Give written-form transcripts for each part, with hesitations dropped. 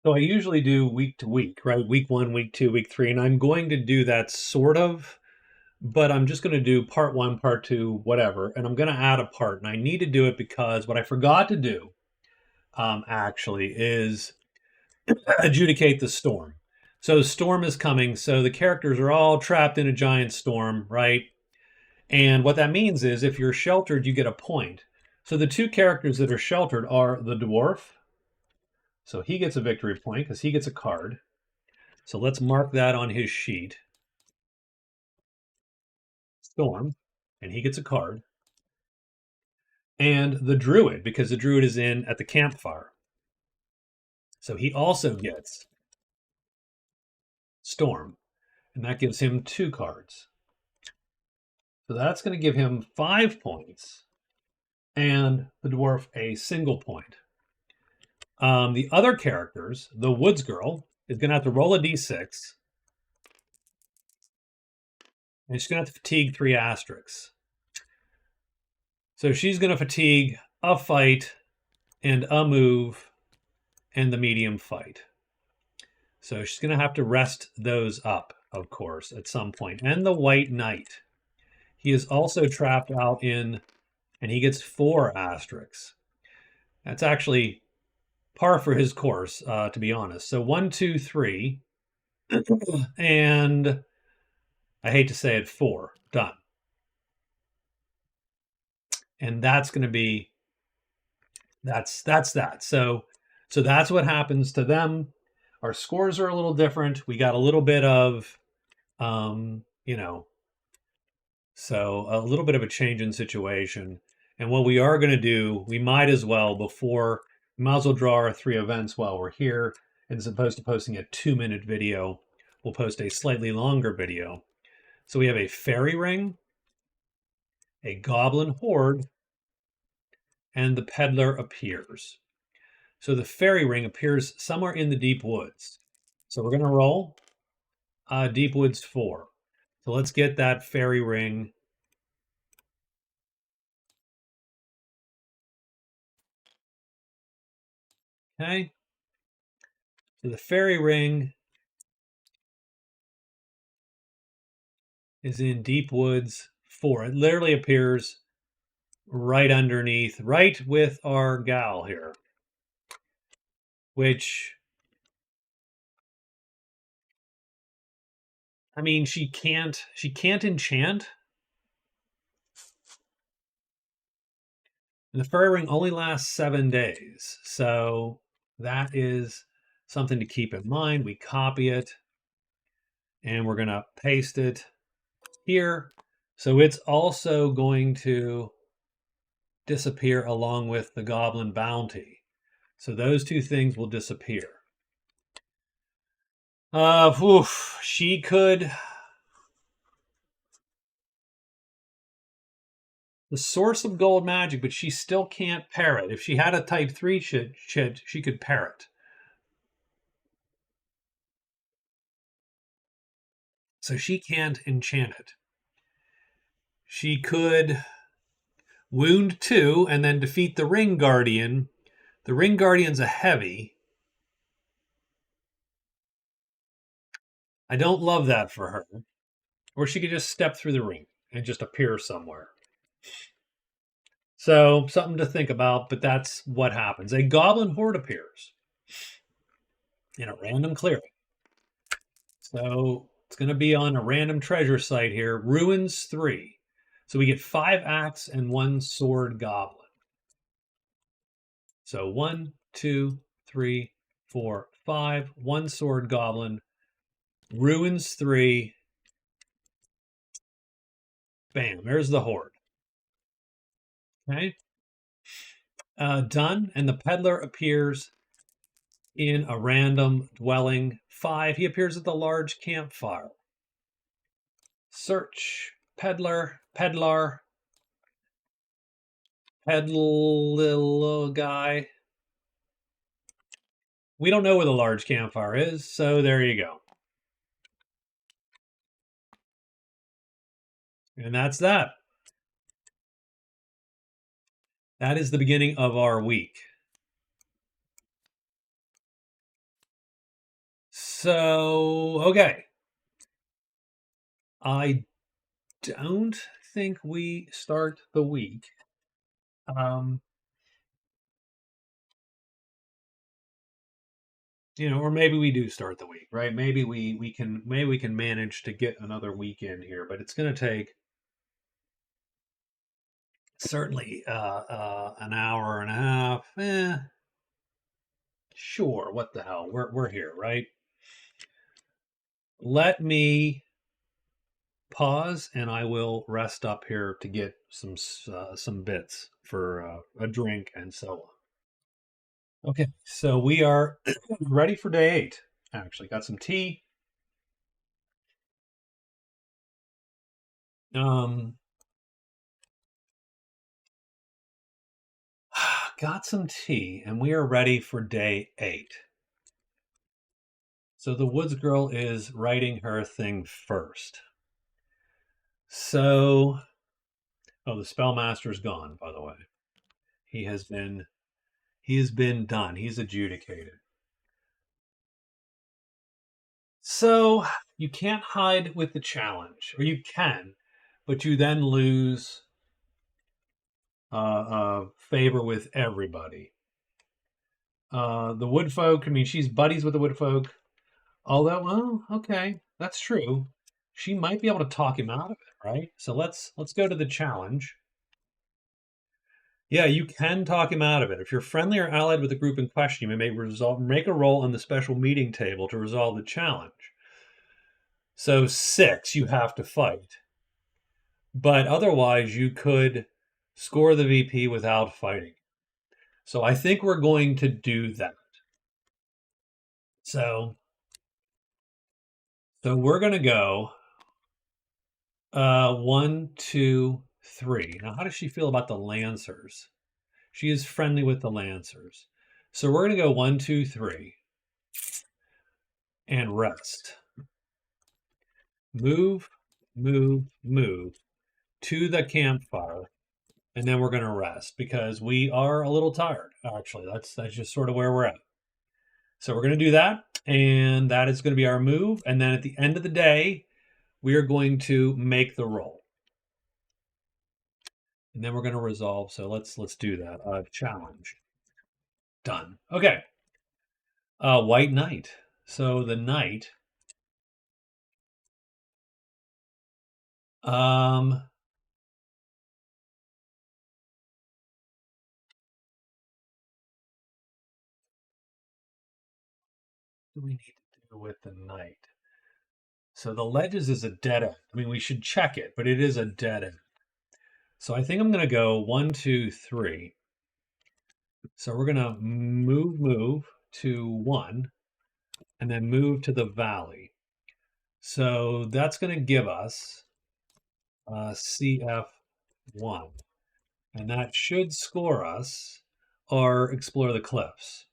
So I usually do week to week, right? Week 1, week 2, week 3, and I'm going to do that sort of, but I'm just going to do part 1, part 2, whatever, and I'm going to add a part. And I need to do it because what I forgot to do, actually, is adjudicate the storm. So storm is coming, so the characters are all trapped in a giant storm, right? And what that means is if you're sheltered, you get a point. So the two characters that are sheltered are the dwarf. So he gets a victory point because he gets a card. So let's mark that on his sheet. Storm, and he gets a card. And the druid, because the druid is in at the campfire. So he also gets storm, and that gives him 2 cards. So that's going to give him 5 points, and the dwarf a single point. The other characters, the woods girl, is going to have to roll a d6, and she's going to have to fatigue 3 asterisks. So she's going to fatigue a fight and a move and the medium fight. So she's going to have to rest those up, of course, at some point. And the white knight. He is also trapped out in, and he gets 4 asterisks. That's actually par for his course, to be honest. So 1, 2, 3, and I hate to say it, 4. Done. And that's going to be, that's that. So that's what happens to them. Our scores are a little different. We got a little bit of, you know, so a little bit of a change in situation. And what we are going to do, we might as well draw our 3 events while we're here. And as opposed to posting a 2-minute video, we'll post a slightly longer video. So we have a fairy ring, a goblin horde, and the peddler appears. So the fairy ring appears somewhere in the deep woods. So we're going to roll deep woods 4. So let's get that fairy ring. Okay. So the fairy ring is in deep woods 4. It literally appears right underneath, right with our gal here, which, I mean, she can't enchant. And the fairy ring only lasts 7 days. So that is something to keep in mind. We copy it and we're going to paste it here. So it's also going to disappear along with the goblin bounty. So those 2 things will disappear. She could. The source of gold magic, but she still can't pair it. If she had a type 3 she could pair it. So she can't enchant it. She could wound 2 and then defeat the Ring Guardian. The Ring Guardian's a heavy. I don't love that for her. Or she could just step through the ring and just appear somewhere. So something to think about, but that's what happens. A goblin horde appears in a random clearing. So it's going to be on a random treasure site here. Ruins 3. So we get 5 axe and 1 sword goblin. So 1, 2, 3, 4, 5. 1 sword goblin. Ruins 3. Bam, there's the horde. Okay. Done. And the peddler appears in a random dwelling 5. He appears at the large campfire. Search. Peddler. Little guy. We don't know where the large campfire is, so there you go. And that's that. That is the beginning of our week. So, okay. I don't think we start the week. Um, or maybe we do start the week, right? Maybe we can manage to get another week in here, but it's going to take certainly an hour and a half. Sure, what the hell? We're here, right? Let me pause, and I will rest up here to get some bits for a drink and so on. Okay, so we are ready for day 8. Actually, got some tea. Um, got some tea, and we are ready for day 8. So the Woods girl is writing her thing first. So, oh, the spellmaster's gone, by the way. He has been done. He's adjudicated. So you can't hide with the challenge, or you can, but you then lose favor with everybody. The wood folk, I mean, she's buddies with the wood folk. Although, well, okay, that's true. She might be able to talk him out of it, right? So let's go to the challenge. Yeah, you can talk him out of it. If you're friendly or allied with the group in question, you may make a roll on the special meeting table to resolve the challenge. So 6, you have to fight. But otherwise, you could score the VP without fighting. So I think we're going to do that. So we're going to go 1, 2, 3. Now, how does she feel about the Lancers? She is friendly with the Lancers. So we're going to go 1, 2, 3 and rest. Move, move, move to the campfire, and then we're going to rest because we are a little tired. Actually, that's just sort of where we're at. So we're going to do that, and that is going to be our move. And then at the end of the day, we are going to make the roll, and then we're going to resolve. So let's do that. Challenge done. Okay. White knight. So the knight. Um, what do we need to do with the knight? So the ledges is a dead end. I mean, we should check it, but it is a dead end. So I think I'm going to go 1, 2, 3. So we're going to move to 1 and then move to the valley. So that's going to give us CF1. And that should score us or explore the cliffs.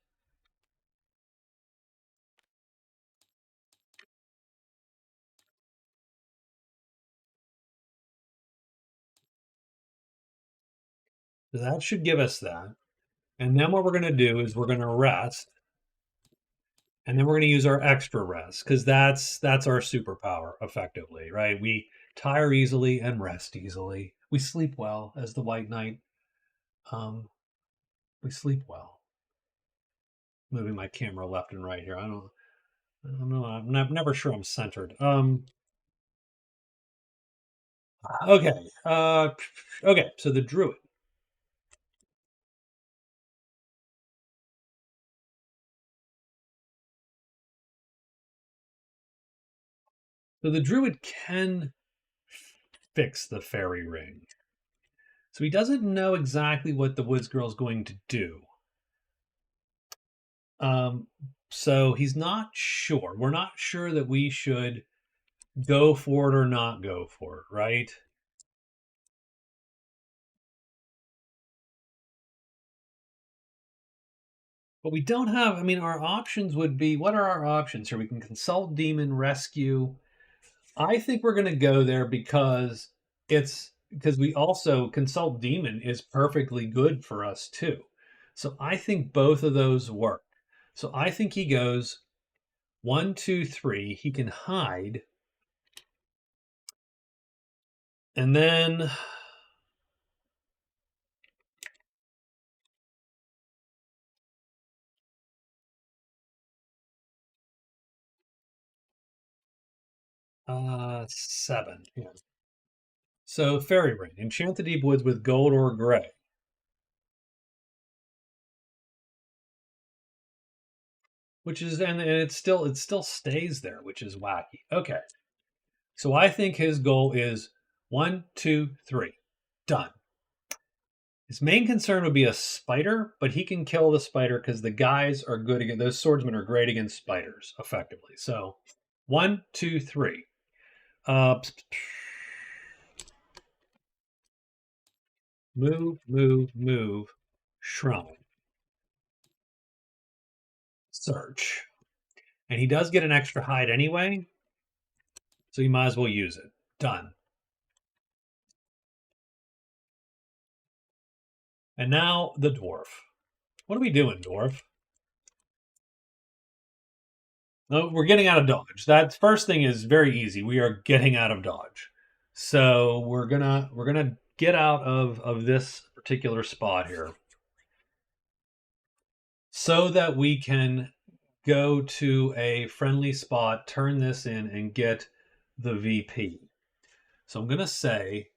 So that should give us that. And then what we're going to do is we're going to rest. And then we're going to use our extra rest because that's our superpower effectively, right? We tire easily and rest easily. We sleep well as the White Knight. We sleep well. Moving my camera left and right here. I don't know. I'm never sure I'm centered. Okay. Okay. So the Druid. So the Druid can fix the fairy ring. So he doesn't know exactly what the Woods Girl is going to do. So he's not sure. We're not sure that we should go for it or not go for it, right? But we don't have, I mean, our options would be, what are our options here? We can consult demon, rescue. I think we're going to go there because we also consult demon is perfectly good for us too. So I think both of those work. So I think he goes 1, 2, 3. He can hide. And then 7. Yeah. So Fairy Ring. Enchant the deep woods with gold or gray. Which is and it still stays there, which is wacky. Okay. So I think his goal is 1, 2, 3. Done. His main concern would be a spider, but he can kill the spider because the guys are good against those swordsmen are great against spiders, effectively. So 1, 2, 3. Move. Shrine. Search. And he does get an extra hide anyway, so you might as well use it. Done. And now the dwarf. What are we doing, dwarf? No, we're getting out of dodge. That first thing is very easy. We are getting out of dodge. So we're gonna get out of this particular spot here so that we can go to a friendly spot, turn this in, and get the VP. So I'm gonna say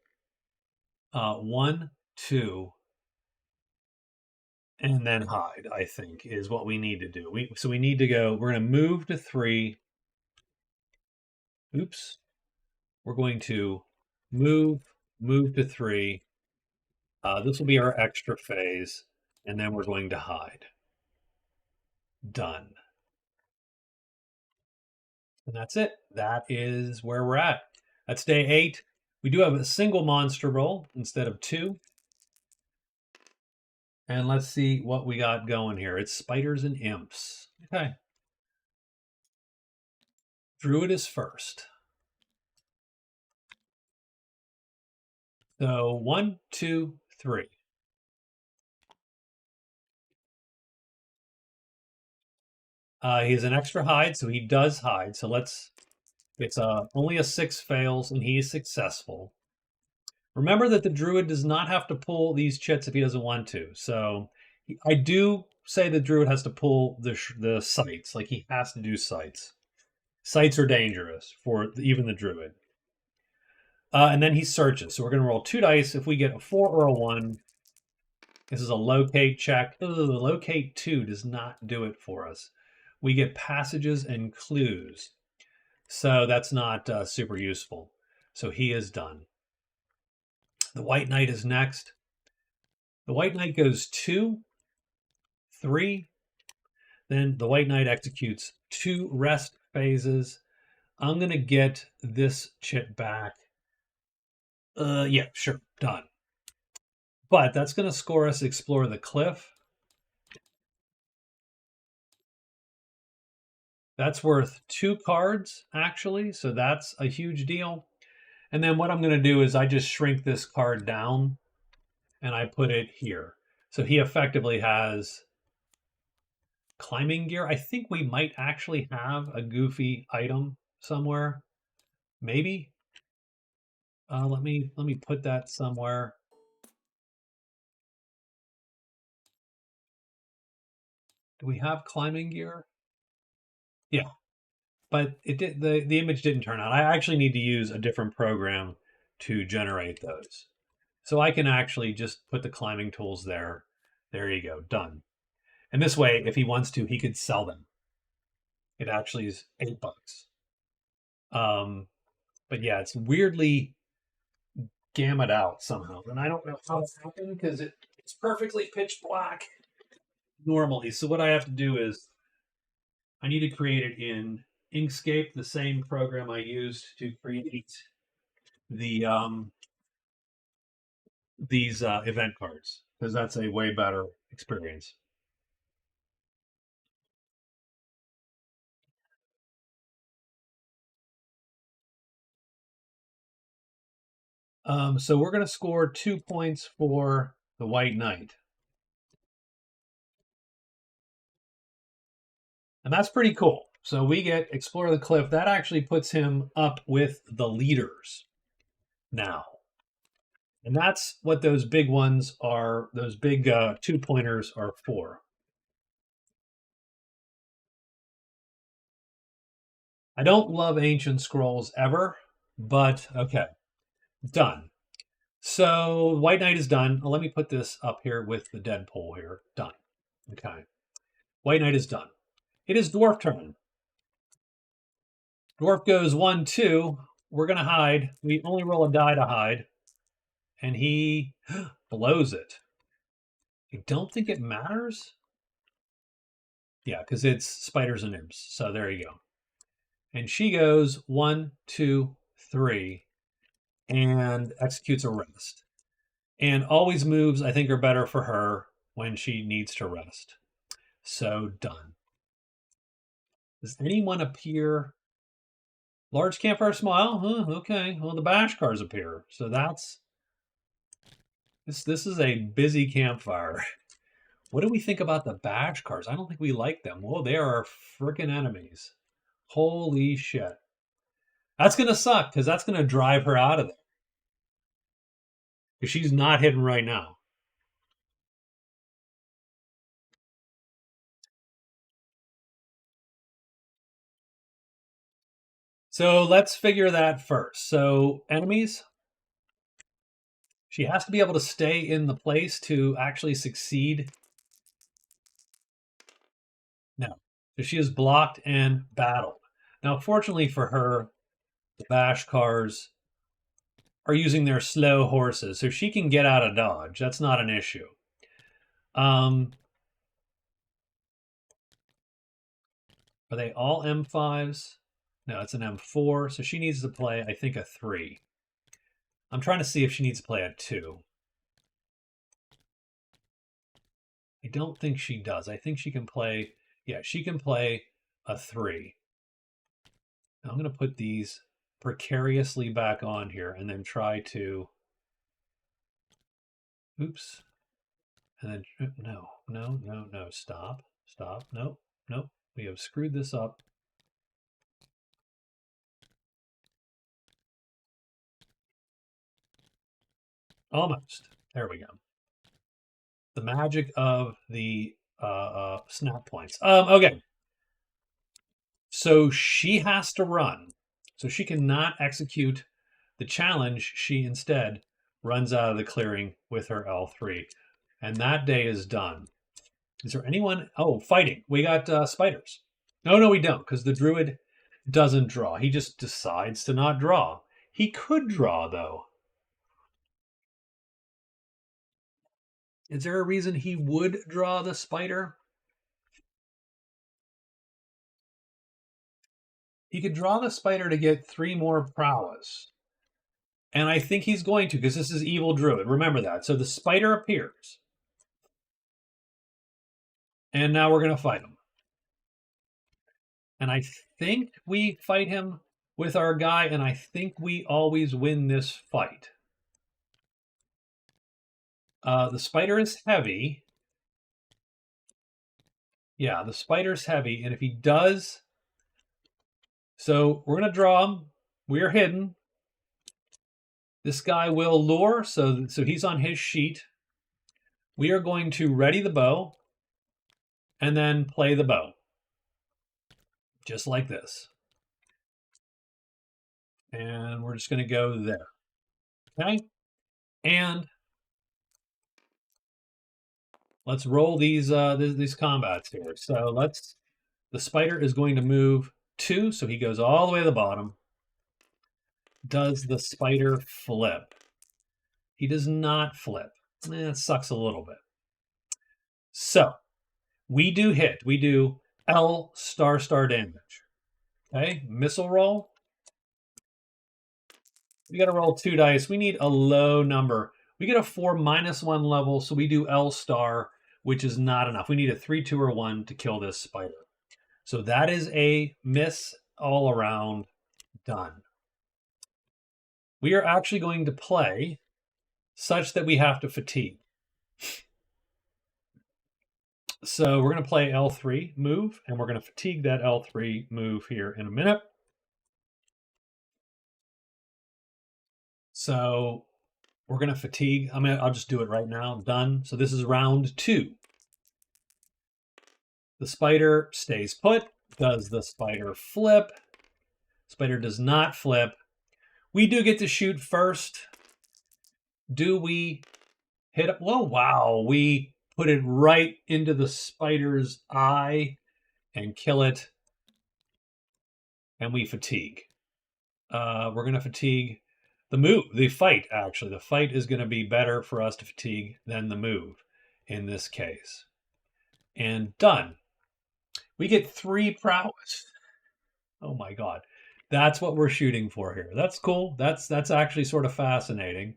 1, 2, and then hide. I think is what we need to do. We need to go. We're gonna move to 3. Oops. We're going to move to 3. This will be our extra phase, and then we're going to hide. Done. And that's it. That is where we're at. That's day 8. We do have a single monster roll instead of 2. And let's see what we got going here. It's spiders and imps. Okay. Druid is first. So 1, 2, 3. He has an extra hide, so he does hide. So it's only a 6 fails, and he is successful. Remember that the druid does not have to pull these chits if he doesn't want to. So I do say the druid has to pull the sights. Like he has to do sights. Sights are dangerous for even the druid. And then he searches. So we're going to roll 2 dice. If we get a 4 or a 1, this is a locate check. The locate 2 does not do it for us. We get passages and clues. So that's not super useful. So he is done. The White Knight is next. The White Knight goes 2, 3. Then the White Knight executes 2 rest phases. I'm going to get this chit back. Yeah, sure, done. But that's going to score us Explore the Cliff. That's worth 2 cards, actually, so that's a huge deal. And then what I'm going to do is I just shrink this card down, and I put it here. So he effectively has climbing gear. I think we might actually have a goofy item somewhere. Maybe. Let me put that somewhere. Do we have climbing gear? Yeah, but it did the image didn't turn out. I actually need to use a different program to generate those. So I can actually just put the climbing tools there. There you go, done. And this way, if he wants to, he could sell them. It actually is $8. But yeah, it's weirdly gammed out somehow, and I don't know how it's happened because it's perfectly pitch black normally. So what I have to do is I need to create it in Inkscape, the same program I used to create the these event cards, because that's a way better experience. So we're going to score 2 points for the White Knight. And that's pretty cool. So we get Explore the Cliff. That actually puts him up with the leaders now. And that's what those big ones are, those big 2-pointers are for. I don't love ancient scrolls ever, but okay, done. So White Knight is done. Let me put this up here with the Deadpool here. Done. Okay. White Knight is done. It is Dwarf turn. Dwarf goes 1, 2. We're going to hide. We only roll a die to hide. And he blows it. I don't think it matters. Yeah, because it's spiders and imps. So there you go. And she goes 1, 2, 3 and executes a rest. And always moves, I think, are better for her when she needs to rest. So done. Does anyone appear? Large campfire smile. Huh, okay. Well, the bash cars appear. So that's this is a busy campfire. What do we think about the bash cars? I don't think we like them. Whoa, they are our freaking enemies. Holy shit. That's gonna suck because that's gonna drive her out of there. Because she's not hidden right now. So let's figure that first. So enemies, she has to be able to stay in the place to actually succeed. No. So she is blocked and battled. Now, fortunately for her, the bash cars are using their slow horses, so she can get out of dodge. That's not an issue. Are they all M5s? No, it's an M4, so she needs to play, I think, a 3. I'm trying to see if she needs to play a 2. I don't think she does. I think she can play, yeah, she can play a 3. Now I'm going to put these precariously back on here and then try to, oops, and then, no, stop, nope, we have screwed this up. Almost. There we go. The magic of the snap points. Okay. So she has to run. So she cannot execute the challenge. She instead runs out of the clearing with her L3. And that day is done. Is there anyone? Oh, fighting. We got spiders. No, we don't, because the Druid doesn't draw. He just decides to not draw. He could draw, though. Is there a reason he would draw the spider? He could draw the spider to get 3 more prowess. And I think he's going to, because this is evil Druid. Remember that. So the spider appears. And now we're going to fight him. And I think we fight him with our guy, and I think we always win this fight. The spider is heavy. Yeah, the spider's heavy, and if he does... So we're going to draw him. We are hidden. This guy will lure, so he's on his sheet. We are going to ready the bow and then play the bow. Just like this. And we're just going to go there. Okay? And let's roll these combats here. So the spider is going to move 2, so he goes all the way to the bottom. Does the spider flip? He does not flip. It sucks a little bit. So we do hit. We do L star damage. Okay, missile roll. We got to roll 2 dice. We need a low number. We get a 4 -1 level, so we do L star, which is not enough. We need a 3, 2, or 1 to kill this spider. So that is a miss all around. Done. We are actually going to play such that we have to fatigue. So we're going to play L3 move, and we're going to fatigue that L3 move here in a minute. So we're going to fatigue. I'll just do it right now. Done. So this is round 2. The spider stays put. Does the spider flip? Spider does not flip. We do get to shoot first. Do we hit it? Whoa, wow. We put it right into the spider's eye and kill it. And we fatigue. We're going to fatigue the fight, actually. The fight is going to be better for us to fatigue than the move in this case. And done. We get 3 prowess. Oh my god. That's what we're shooting for here. That's cool. That's actually sort of fascinating.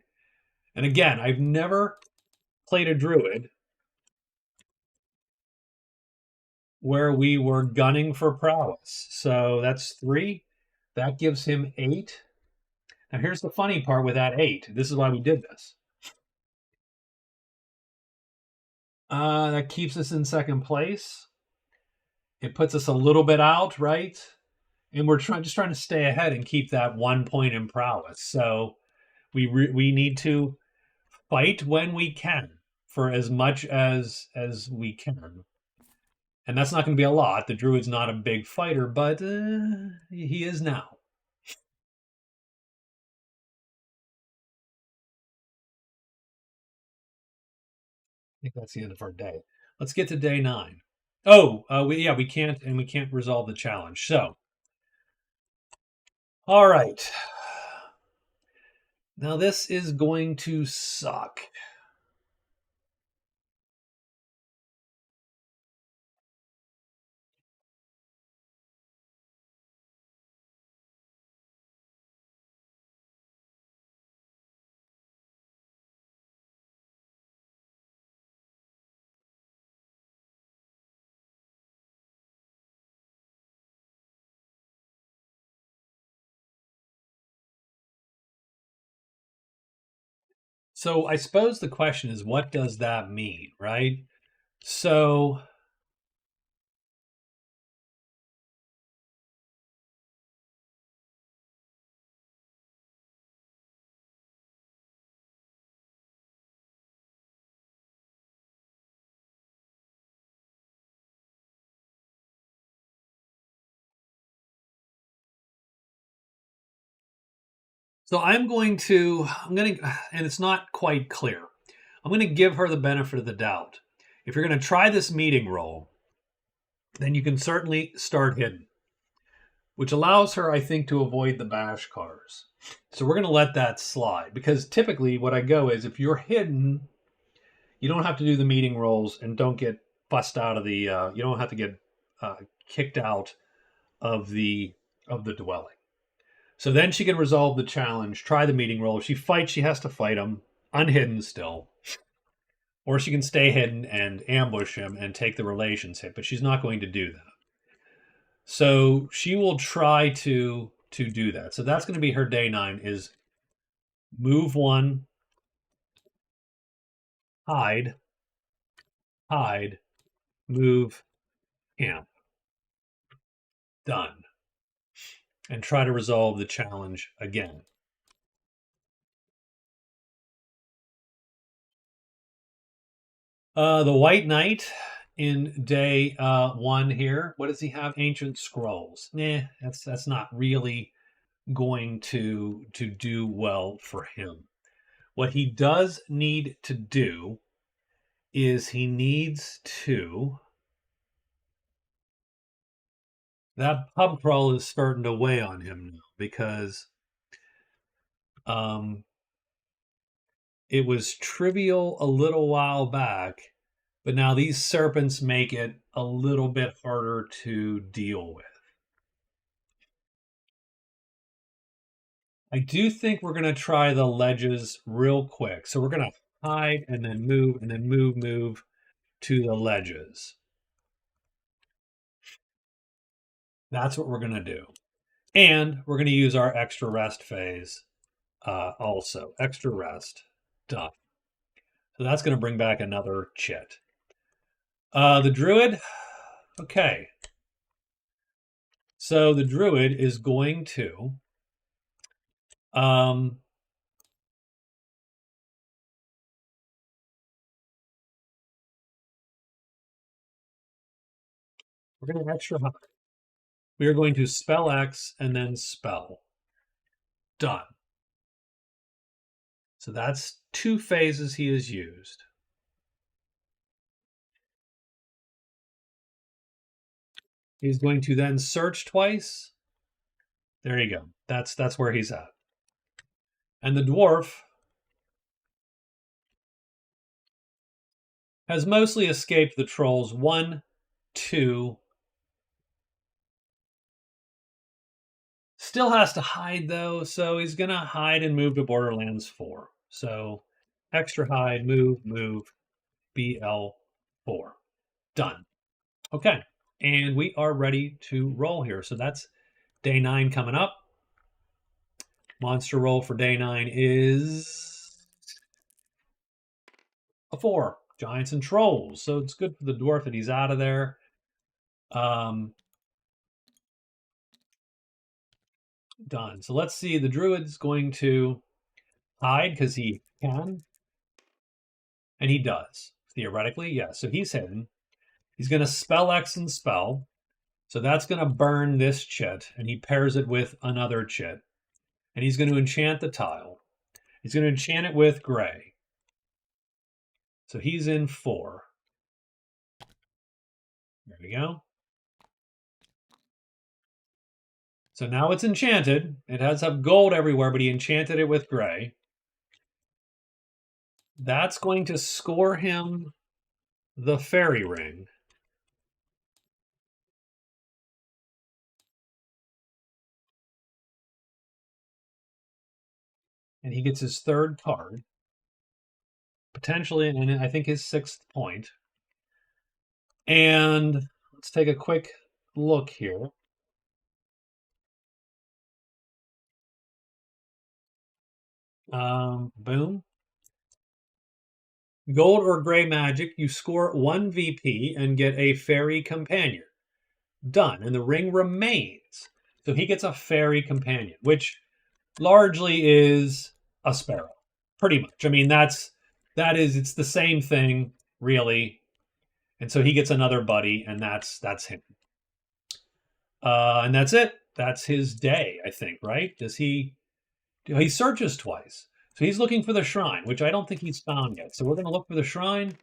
And again, I've never played a druid where we were gunning for prowess. So that's 3. That gives him 8. Now here's the funny part with that 8. This is why we did this. That keeps us in second place. It puts us a little bit out, right? And we're just trying to stay ahead and keep that 1 point in prowess. So we need to fight when we can for as much as we can. And that's not going to be a lot. The druid's not a big fighter, but he is now. I think that's the end of our day. Let's get to day 9. Oh, we can't resolve the challenge. So, all right. Now this is going to suck. So I suppose the question is, what does that mean, right? So and it's not quite clear. I'm going to give her the benefit of the doubt. If you're going to try this meeting roll, then you can certainly start hidden, which allows her, I think, to avoid the bash cars. So we're going to let that slide because typically what I go is if you're hidden, you don't have to do the meeting rolls and don't get fussed out of the. You don't have to get kicked out of the dwelling. So then she can resolve the challenge, try the meeting roll. If she fights, she has to fight him, unhidden still. Or she can stay hidden and ambush him and take the relations hit, but she's not going to do that. So she will try to do that. So that's going to be her day 9 is move 1, hide, hide, move, camp. Done. And try to resolve the challenge again. The White Knight in day 1 here. What does he have? Ancient Scrolls. That's not really going to do well for him. What he does need to do is he needs to. That pub crawl is starting to weigh on him now because it was trivial a little while back, but now these serpents make it a little bit harder to deal with. I do think we're going to try the ledges real quick. So we're going to hide and then move to the ledges. That's what we're going to do. And we're going to use our extra rest phase also. Extra rest. Done. So that's going to bring back another chit. The Druid. Okay. So the Druid is going to um, we're going to extra high. We are going to spell X and then spell. Done. So that's 2 phases he has used. He's going to then search twice. There you go. That's where he's at. And the Dwarf has mostly escaped the trolls. 1, 2. Still has to hide though, so he's gonna hide and move to Borderlands 4. So extra hide, move, BL4. Done. Okay. And we are ready to roll here. So that's day 9 coming up. Monster roll for day 9 is a 4. Giants and trolls. So it's good for the dwarf that he's out of there. Done. So let's see. The druid's going to hide because he can. And he does. Theoretically, yeah. So he's hidden. He's going to spell X and spell. So that's going to burn this chit. And he pairs it with another chit. And he's going to enchant the tile. He's going to enchant it with gray. So he's in 4. There we go. So now it's enchanted. It has up gold everywhere, but he enchanted it with gray. That's going to score him the fairy ring. And he gets his 3rd card. Potentially, and I think his 6th point. And let's take a quick look here. Boom. Gold or gray magic, you score 1 VP and get a fairy companion. Done. And the ring remains. So he gets a fairy companion, which largely is a sparrow. Pretty much. I mean, it's the same thing, really. And so he gets another buddy, and that's him. And that's it. That's his day, I think, right? He searches twice. So he's looking for the shrine, which I don't think he's found yet. So we're going to look for the shrine.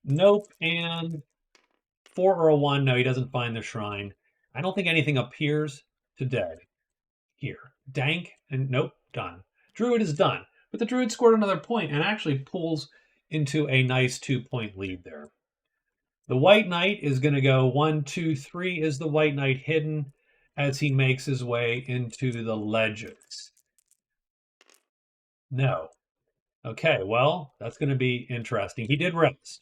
Nope. And 4 or a 1. No, he doesn't find the shrine. I don't think anything appears today. Here. Dank and nope. Done. Druid is done. But the Druid scored another point and actually pulls into a nice 2-point lead there. The White Knight is going to go 1, 2, 3. Is the White Knight hidden as he makes his way into the ledges? No. Okay, well, that's going to be interesting. He did rest.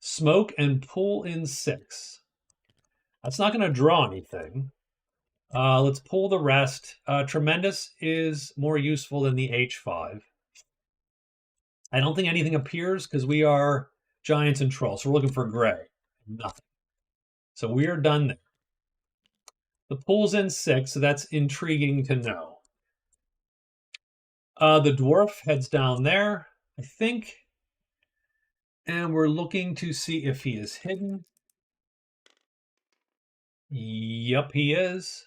Smoke and pull in 6. That's not going to draw anything. Let's pull the rest. Tremendous is more useful than the H5. I don't think anything appears because we are giants and trolls. So we're looking for gray. Nothing. So we are done there. The pool's in 6, so that's intriguing to know. The dwarf heads down there, I think. And we're looking to see if he is hidden. Yep, he is.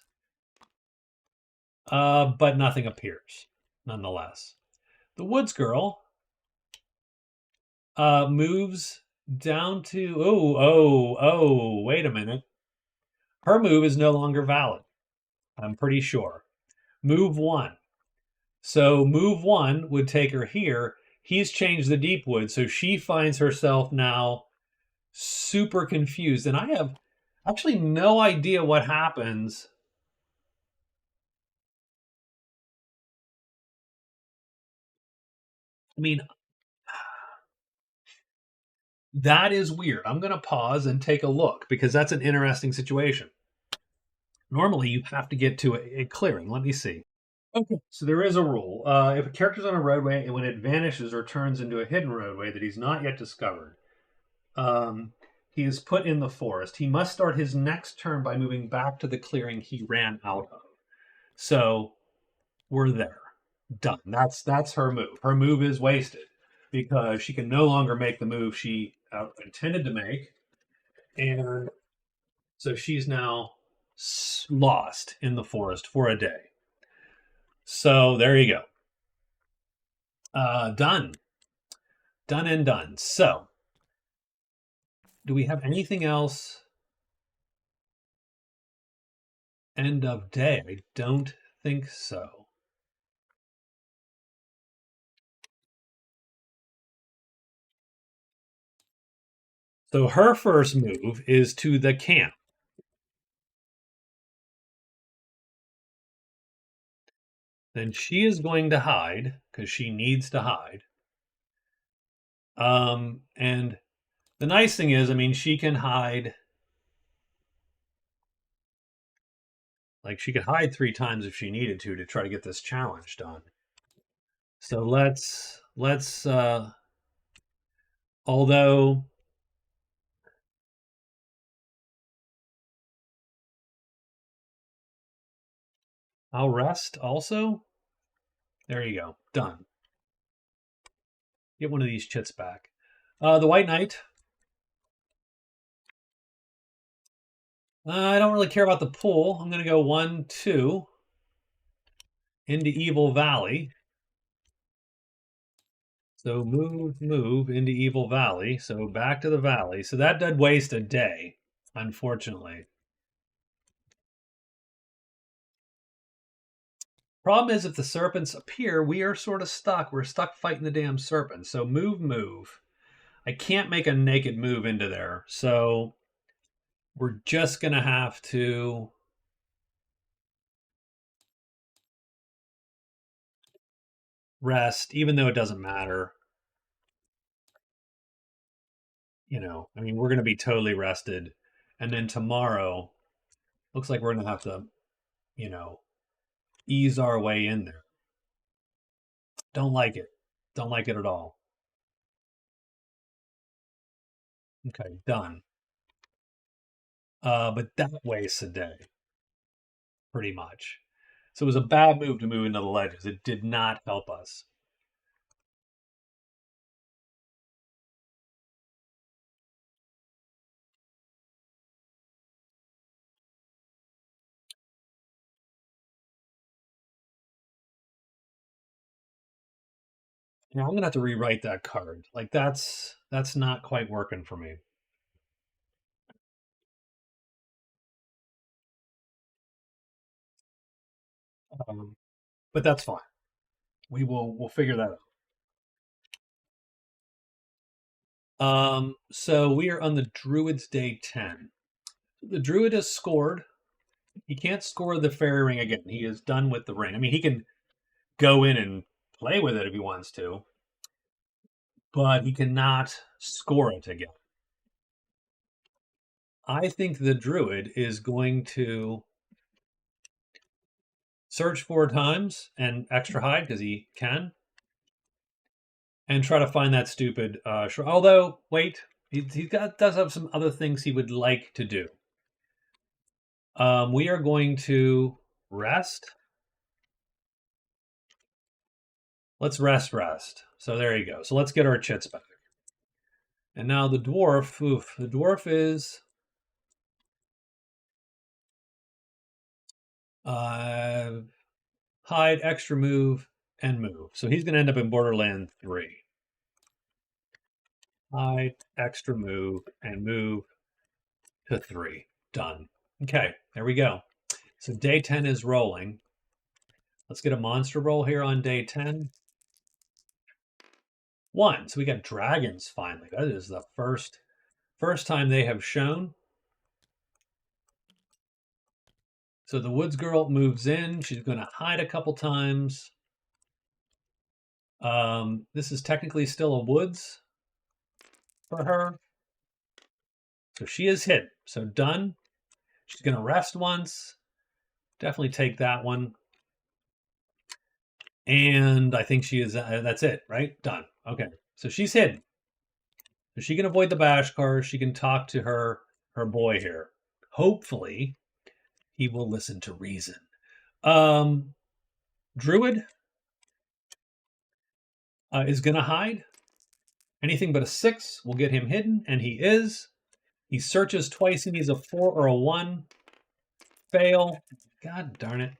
But nothing appears, nonetheless. The woods girl moves down to... wait a minute. Her move is no longer valid. I'm pretty sure. Move 1. So move 1 would take her here. He's changed the deep wood, so she finds herself now super confused. And I have actually no idea what happens. I mean, that is weird. I'm going to pause and take a look because that's an interesting situation. Normally, you have to get to a clearing. Let me see. Okay, so there is a rule. If a character's on a roadway and when it vanishes or turns into a hidden roadway that he's not yet discovered, he is put in the forest. He must start his next turn by moving back to the clearing he ran out of. So we're there. Done. That's her move. Her move is wasted because she can no longer make the move she intended to make, and so she's now lost in the forest for a day. So there you go. Done. Done and done. So, do we have anything else? End of day. I don't think so. So her first move is to the camp. Then she is going to hide because she needs to hide. And the nice thing is, I mean, she can hide. Like she could hide 3 times if she needed to try to get this challenge done. So let's although I'll rest also. There you go. Done. Get one of these chits back. The White Knight. I don't really care about the pool. I'm going to go 1, 2 into Evil Valley. So move into Evil Valley. So back to the valley. So that did waste a day, unfortunately. Problem is, if the serpents appear, we are sort of stuck. We're stuck fighting the damn serpents. So move. I can't make a naked move into there. So we're just going to have to rest, even though it doesn't matter. You know, I mean, we're going to be totally rested. And then tomorrow, looks like we're going to have to, you know, ease our way in there. Don't like it. Don't like it at all. Okay, done. But that wastes a day, pretty much. So it was a bad move to move into the ledges. It did not help us. Yeah, I'm gonna have to rewrite that card. Like that's not quite working for me. But that's fine. We'll figure that out. So we are on the Druid's day 10. The Druid has scored. He can't score the fairy ring again. He is done with the ring. I mean, he can go in and play with it if he wants to, but he cannot score it again. I think the Druid is going to search 4 times and extra hide because he can, and try to find that stupid. Although, wait, does have some other things he would like to do. We are going to rest. Let's rest. So there you go. So let's get our chits back. And now the dwarf. Oof, the dwarf is hide, extra move, and move. So he's going to end up in Borderland 3. Hide, extra move, and move to 3. Done. Okay, there we go. So day 10 is rolling. Let's get a monster roll here on day 10. 1. So we got dragons finally. That is the first time they have shown. So the woods girl moves in. She's going to hide a couple times. This is technically still a woods for her. So she is hit. So done. She's going to rest once. Definitely take that one. And I think she is, that's it, right? Done. Okay. So she's hidden. So she can avoid the Bashkar. She can talk to her boy here. Hopefully, he will listen to reason. Druid is going to hide. Anything but a 6 will get him hidden, and he is. He searches twice. He needs a 4 or a 1. Fail. God darn it.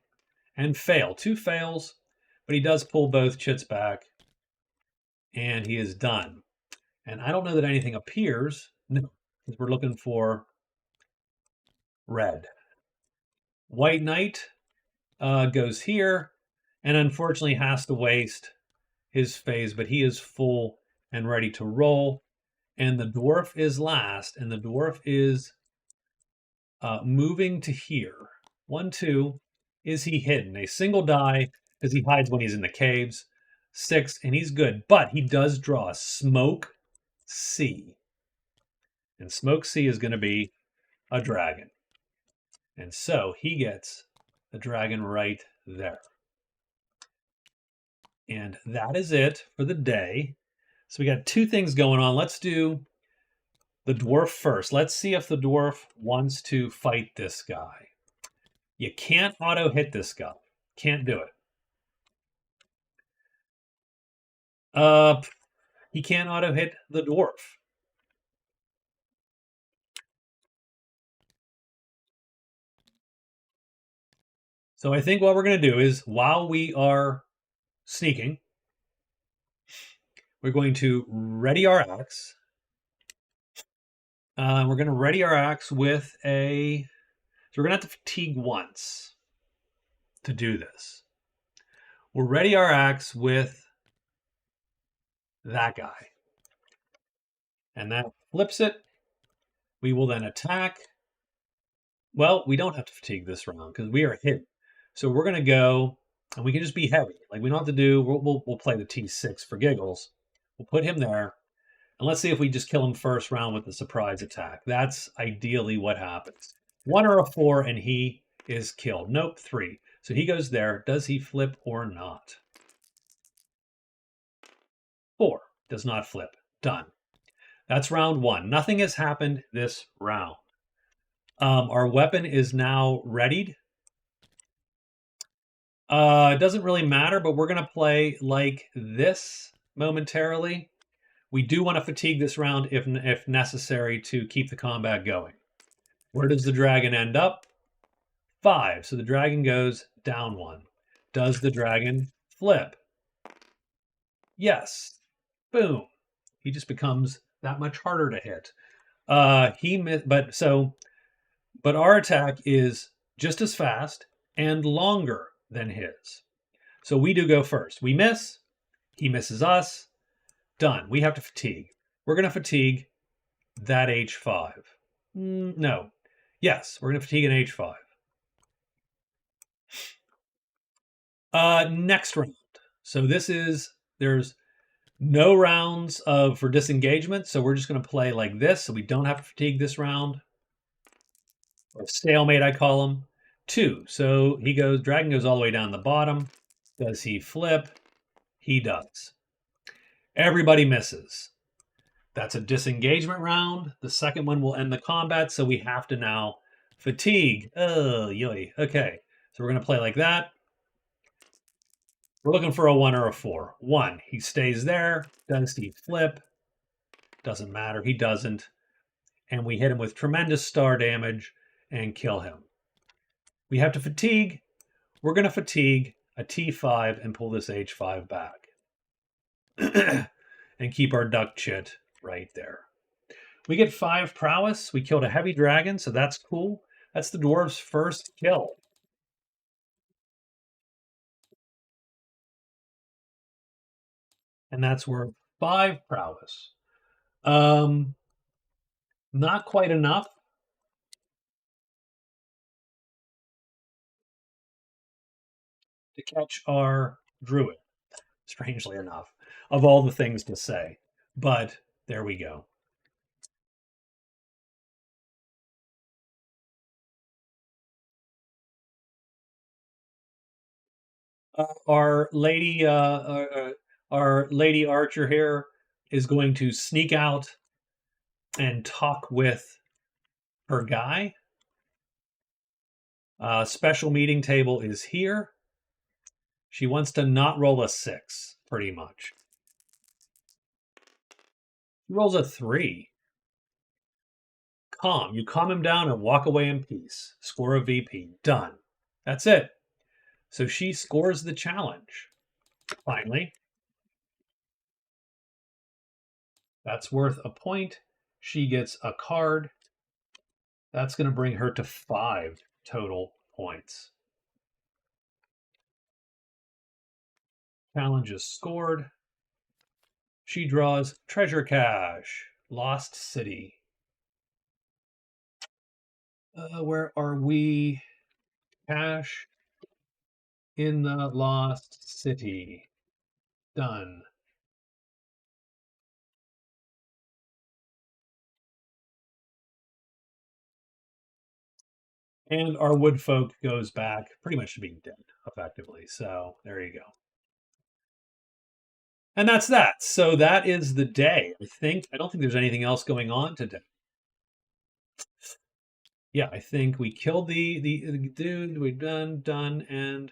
And fail. 2 fails, but he does pull both chits back, and he is done. And I don't know that anything appears. No, because we're looking for red. White Knight goes here, and unfortunately has to waste his phase, but he is full and ready to roll. And the dwarf is last, and the dwarf is moving to here. 1, 2. Is he hidden? A single die, because he hides when he's in the caves. 6, and he's good. But he does draw Smoke C. And Smoke C is going to be a dragon. And so he gets the dragon right there. And that is it for the day. So we got 2 things going on. Let's do the dwarf first. Let's see if the dwarf wants to fight this guy. You can't auto hit this guy. Can't do it. He can't auto hit the dwarf. So I think what we're going to do is, while we are sneaking, we're going to ready our axe. We're going to ready our axe with a... So we're going to have to fatigue once to do this. We'll ready our axe with that guy. And that flips it. We will then attack. Well, we don't have to fatigue this round because we are hidden. So we're going to go, and we can just be heavy. Like, we don't have to do, we'll play the T6 for giggles. We'll put him there. And let's see if we just kill him first round with the surprise attack. That's ideally what happens. 1 or a 4, and he is killed. Nope, 3. So he goes there. Does he flip or not? 4. Does not flip. Done. That's round 1. Nothing has happened this round. Our weapon is now readied. It doesn't really matter, but we're going to play like this momentarily. We do want to fatigue this round if necessary to keep the combat going. Where does the dragon end up? 5. So the dragon goes down 1. Does the dragon flip? Yes. Boom. He just becomes that much harder to hit. But our attack is just as fast and longer than his. So we do go first. We miss. He misses us. Done. We have to fatigue. We're going to fatigue that H5. No. Yes, we're going to fatigue an H5. Next round. So there's no rounds for disengagement, so we're just going to play like this, so we don't have to fatigue this round. Or stalemate, I call them. 2. So dragon goes all the way down the bottom. Does he flip? He does. Everybody misses. That's a disengagement round. The second one will end the combat, so we have to now fatigue. Oh, yoy. Okay, so we're going to play like that. We're looking for a 1 or a 4. 1. He stays there. Does he flip? Doesn't matter. He doesn't. And we hit him with tremendous star damage and kill him. We have to fatigue. We're going to fatigue a T5 and pull this H5 back. And keep our duck chit right there. We get 5 prowess. We killed a heavy dragon, so that's cool. That's the dwarf's first kill. And that's worth 5 prowess. Not quite enough. To catch our druid, strangely enough, of all the things to say. But there we go. Our lady archer here is going to sneak out and talk with her guy. Special meeting table is here. She wants to not roll a 6, pretty much. He rolls a 3. Calm. You calm him down and walk away in peace. Score a VP. Done. That's it. So she scores the challenge. Finally. That's worth a point. She gets a card. That's going to bring her to 5 total points. Challenge is scored. She draws treasure cache. Lost City. Where are we? Cache in the Lost City. Done. And our wood folk goes back pretty much to being dead, effectively. So there you go. And that's that. So that is the day. I don't think there's anything else going on today. Yeah, I think we killed the dude. We've done, and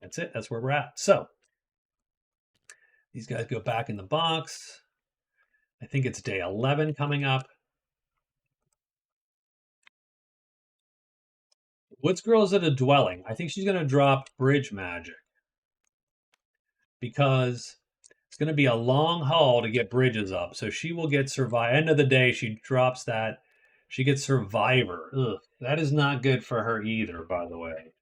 that's it. That's where we're at. So these guys go back in the box. I think it's day 11 coming up. Woods Girl is at a dwelling. I think she's going to drop Bridge Magic because it's going to be a long haul to get bridges up. So she will get Survivor. End of the day, she drops that. She gets Survivor. Ugh, that is not good for her either, by the way.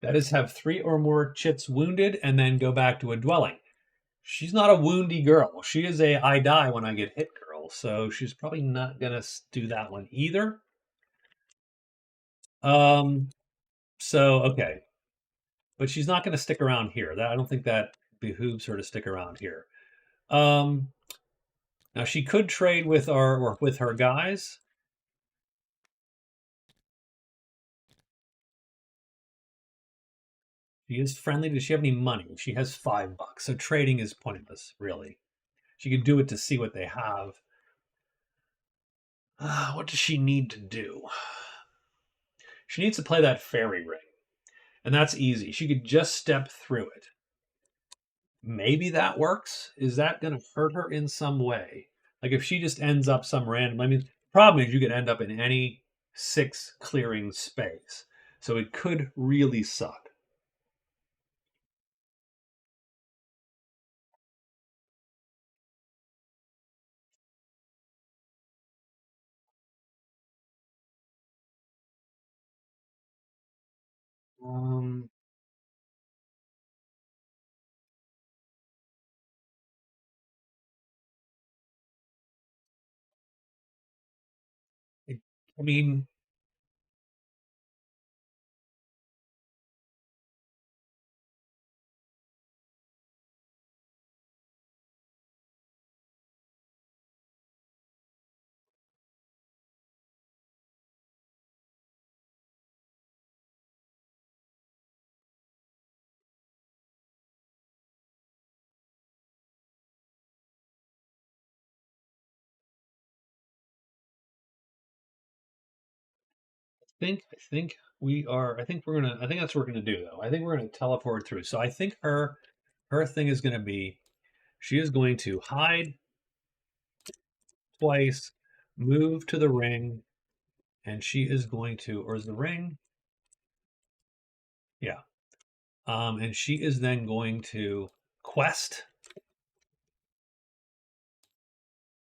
That is have 3 or more chits wounded and then go back to a dwelling. She's not a woundy girl. She is a I die when I get hit girl. So she's probably not going to do that one either. So, okay. But she's not going to stick around here. I don't think that behooves her to stick around here. Now she could trade with her guys. She is friendly. Does she have any money? She has $5, so trading is pointless, really. She could do it to see what they have. What does she need to do? She needs to play that fairy ring, and that's easy. She could just step through it. Maybe that works. Is that going to hurt her in some way? Like if she just ends up some random. I mean, the problem is you could end up in any 6 clearing space, so it could really suck. Um, I mean, I think we are. I think we're gonna. I think that's what we're gonna do, though. I think we're gonna teleport through. So I think her thing is gonna be, she is going to hide twice, move to the ring, and she is going to, or is the ring? Yeah. And she is then going to quest.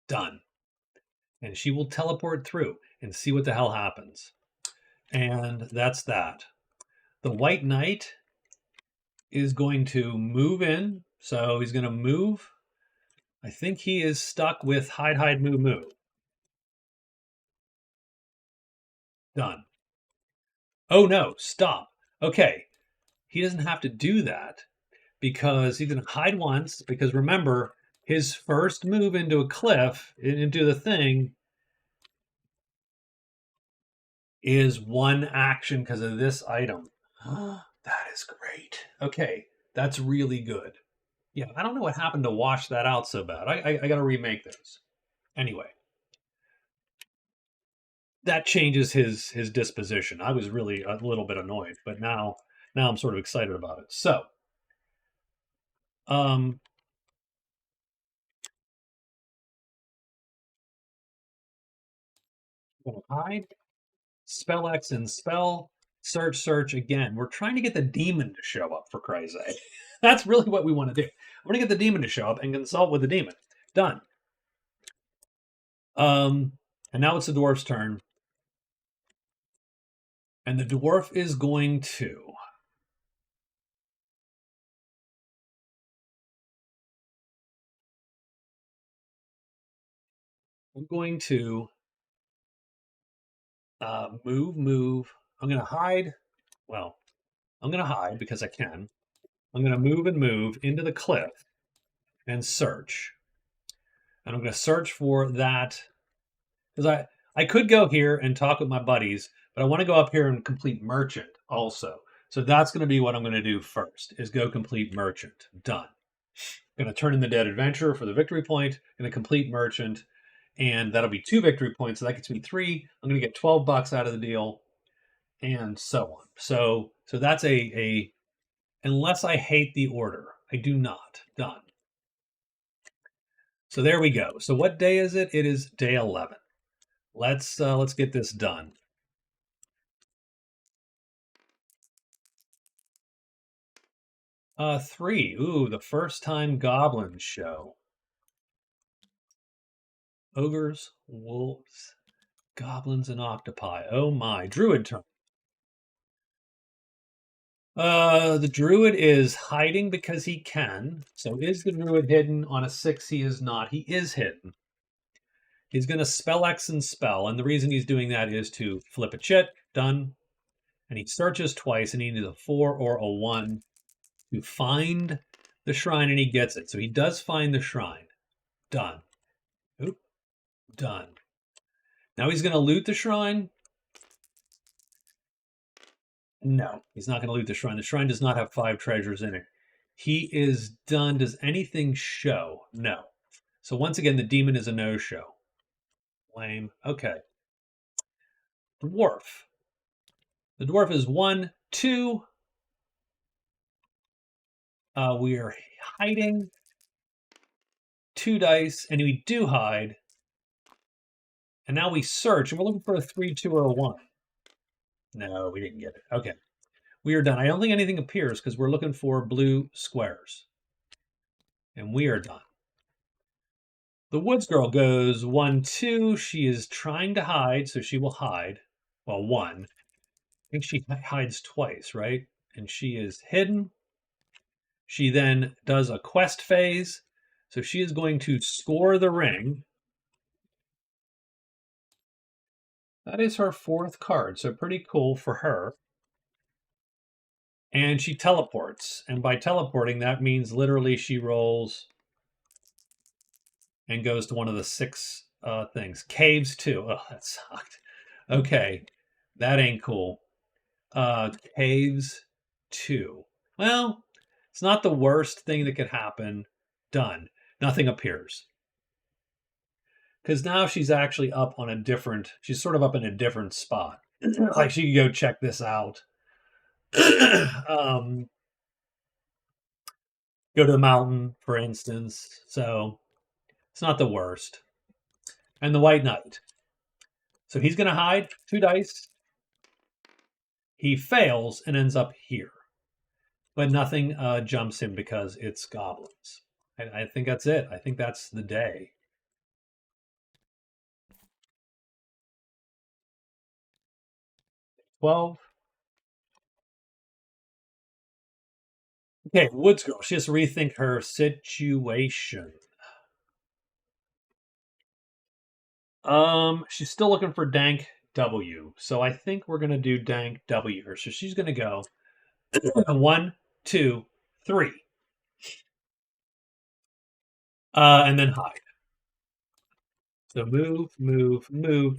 Done. And she will teleport through and see what the hell happens. And that's that. The White Knight is going to move in. So he's going to move. I think he is stuck with hide, hide, move, move. Done. Oh no, stop. Okay. He doesn't have to do that because he's going to hide once. Because remember, his first move into a cliff, into the thing, is 1 action because of this item. That is great. Okay, that's really good. Yeah, I don't know what happened to wash that out so bad. I got to remake those. Anyway, that changes his disposition. I was really a little bit annoyed, but now I'm sort of excited about it. So, um, hide, spell X and spell, search again. We're trying to get the demon to show up, for Christ's sake. That's really what we want to do. I want to get the demon to show up and consult with the demon. Done. Um, and now it's the dwarf's turn. And the dwarf is going to. I'm going to move. I'm going to hide. Well, I'm going to hide because I can. I'm going to move and move into the cliff and search. And I'm going to search for that because I could go here and talk with my buddies, but I want to go up here and complete merchant also. So that's going to be what I'm going to do first is go complete merchant. Done. Going to turn in the dead adventurer for the victory point. Going to complete merchant, and that'll be 2 victory points. So that gets me 3. I'm going to get $12 out of the deal, and so on. So that's a unless I hate the order. I do not. Done. So there we go. So what day is it? It is day 11. Let's get this done. Three. Ooh, the first time goblins show. Ogres, wolves, goblins, and octopi. Oh my. Druid turn. The druid is hiding because he can. So is the druid hidden? On a 6, he is not. He is hidden. He's going to spell X and spell, and the reason he's doing that is to flip a chit. Done. And he searches twice, and he needs a 4 or a 1 to find the shrine, and he gets it. So he does find the shrine. Done. Oop. Done. Now he's going to loot the shrine. No, he's not going to loot the shrine. The shrine does not have 5 treasures in it. He is done. Does anything show? No. So once again, the demon is a no-show. Lame. Okay. Dwarf. The dwarf is 1, 2. We are hiding 2 dice, and we do hide. And now we search, and we're looking for a 3, 2, or a 1. No, we didn't get it. Okay. We are done. I don't think anything appears because we're looking for blue squares. And we are done. The woods girl goes 1, 2. She is trying to hide, so she will hide. Well, 1. I think she hides twice, right? And she is hidden. She then does a quest phase. So she is going to score the ring. That is her 4th card, so pretty cool for her. And she teleports. And by teleporting, that means literally she rolls and goes to one of the 6 things. Caves, too. Oh, that sucked. Okay, that ain't cool. Caves, 2. Well, it's not the worst thing that could happen. Done. Nothing appears. Because now she's actually up on a different, she's sort of up in a different spot. Like she could go check this out. Go to the mountain, for instance. So it's not the worst. And the White Knight. So he's going to hide 2 dice. He fails and ends up here. But nothing jumps him because it's goblins. I think that's it. I think that's the day. 12. Okay, Woods Girl. She has to rethink her situation. She's still looking for Dank W. So I think we're gonna do Dank W here. So she's gonna go 1, 2, 3. And then hide. So move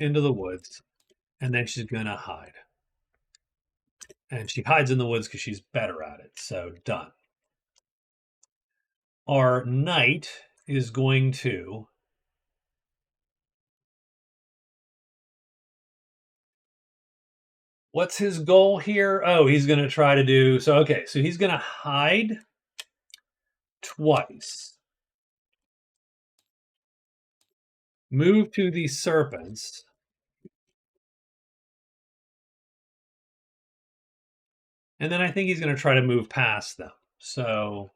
into the woods. And then she's gonna hide. And she hides in the woods because she's better at it. So done. Our knight is going to What's his goal here? Oh, he's going to try to do so. Okay, so he's going to hide twice, move to the serpents, and then I think he's going to try to move past them. So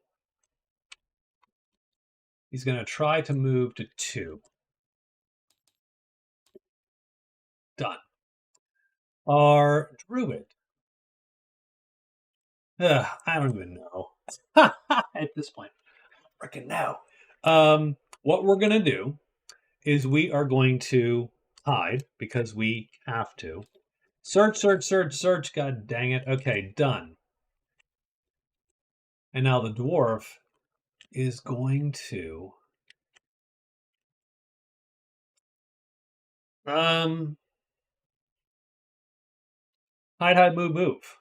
he's going to try to move to 2. Done. Our Druid. I don't even know. At this point, freaking now. What we're going to do is we are going to hide because we have to. Search, search, search, search. God dang it. Okay, done. And now the dwarf is going to hide, hide, move, move.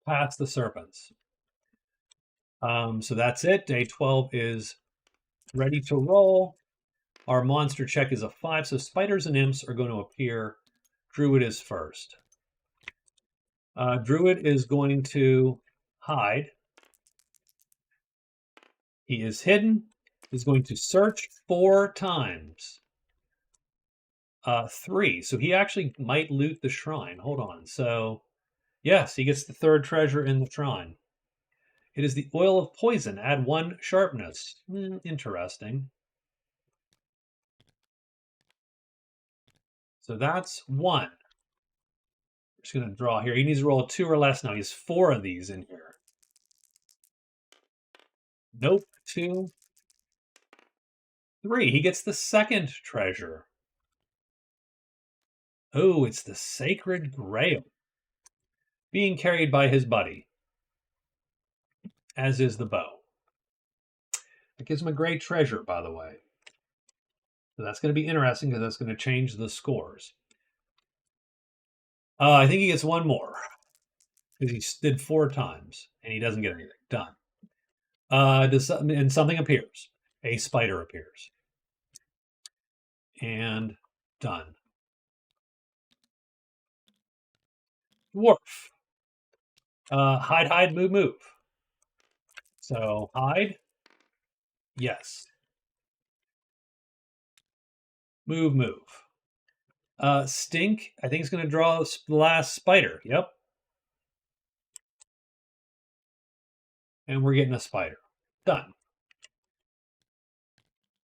Past the serpents. So that's it. Day 12 is ready to roll. Our monster check is a 5, so spiders and imps are going to appear. Druid is first. Druid is going to hide. He is hidden. He's going to search 4 times. 3. So he actually might loot the shrine. Hold on. So, yes, he gets the 3rd treasure in the shrine. It is the oil of poison. Add 1 sharpness. Interesting. So that's 1. I'm just going to draw here. He needs to roll a 2 or less now. He has 4 of these in here. Nope. 2. 3. He gets the 2nd treasure. Oh, it's the Sacred Grail. Being carried by his buddy. As is the bow. It gives him a great treasure, by the way. So that's going to be interesting because that's going to change the scores. I think he gets 1 more. Because he did 4 times. And he doesn't get anything. Done. And something appears. A spider appears. And done. Dwarf. Hide, hide, move, move. So hide. Yes. Move, move. Stink. I think it's going to draw the last spider. Yep. And we're getting a spider. Done.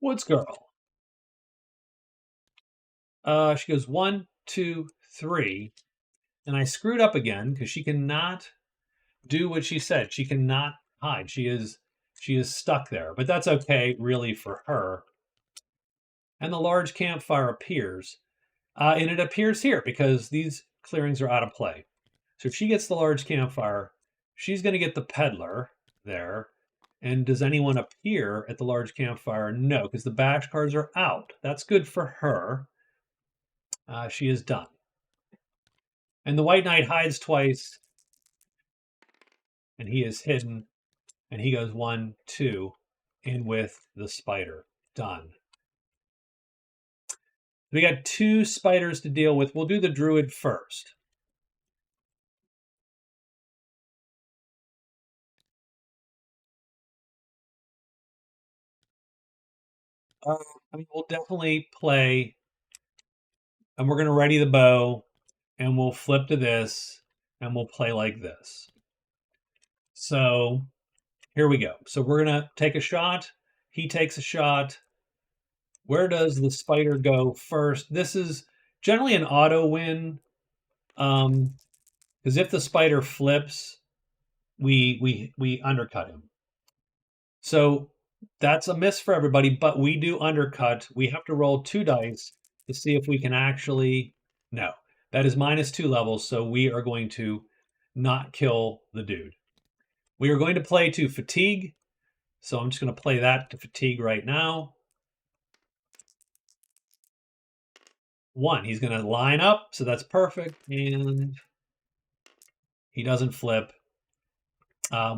Woods girl. She goes 1, 2, 3. And I screwed up again because she cannot do what she said. She cannot hide. She is stuck there. But that's okay, really, for her. And the large campfire appears. And it appears here because these clearings are out of play. So if she gets the large campfire, she's going to get the peddler there. And does anyone appear at the large campfire? No, because the bash cards are out. That's good for her. She is done. And the white knight hides twice. And he is hidden. And he goes 1, 2, in with the spider. Done. We got 2 spiders to deal with. We'll do the druid first. We'll definitely play, and we're going to ready the bow, and we'll flip to this, and we'll play like this. So here we go. So we're going to take a shot. He takes a shot. Where does the spider go first? This is generally an auto win, because if the spider flips, we undercut him. So that's a miss for everybody, but we do undercut. We have to roll 2 dice to see if we can actually... No, that is -2 levels, so we are going to not kill the dude. We are going to play to fatigue, so I'm just going to play that to fatigue right now. 1, he's going to line up, so that's perfect, and he doesn't flip.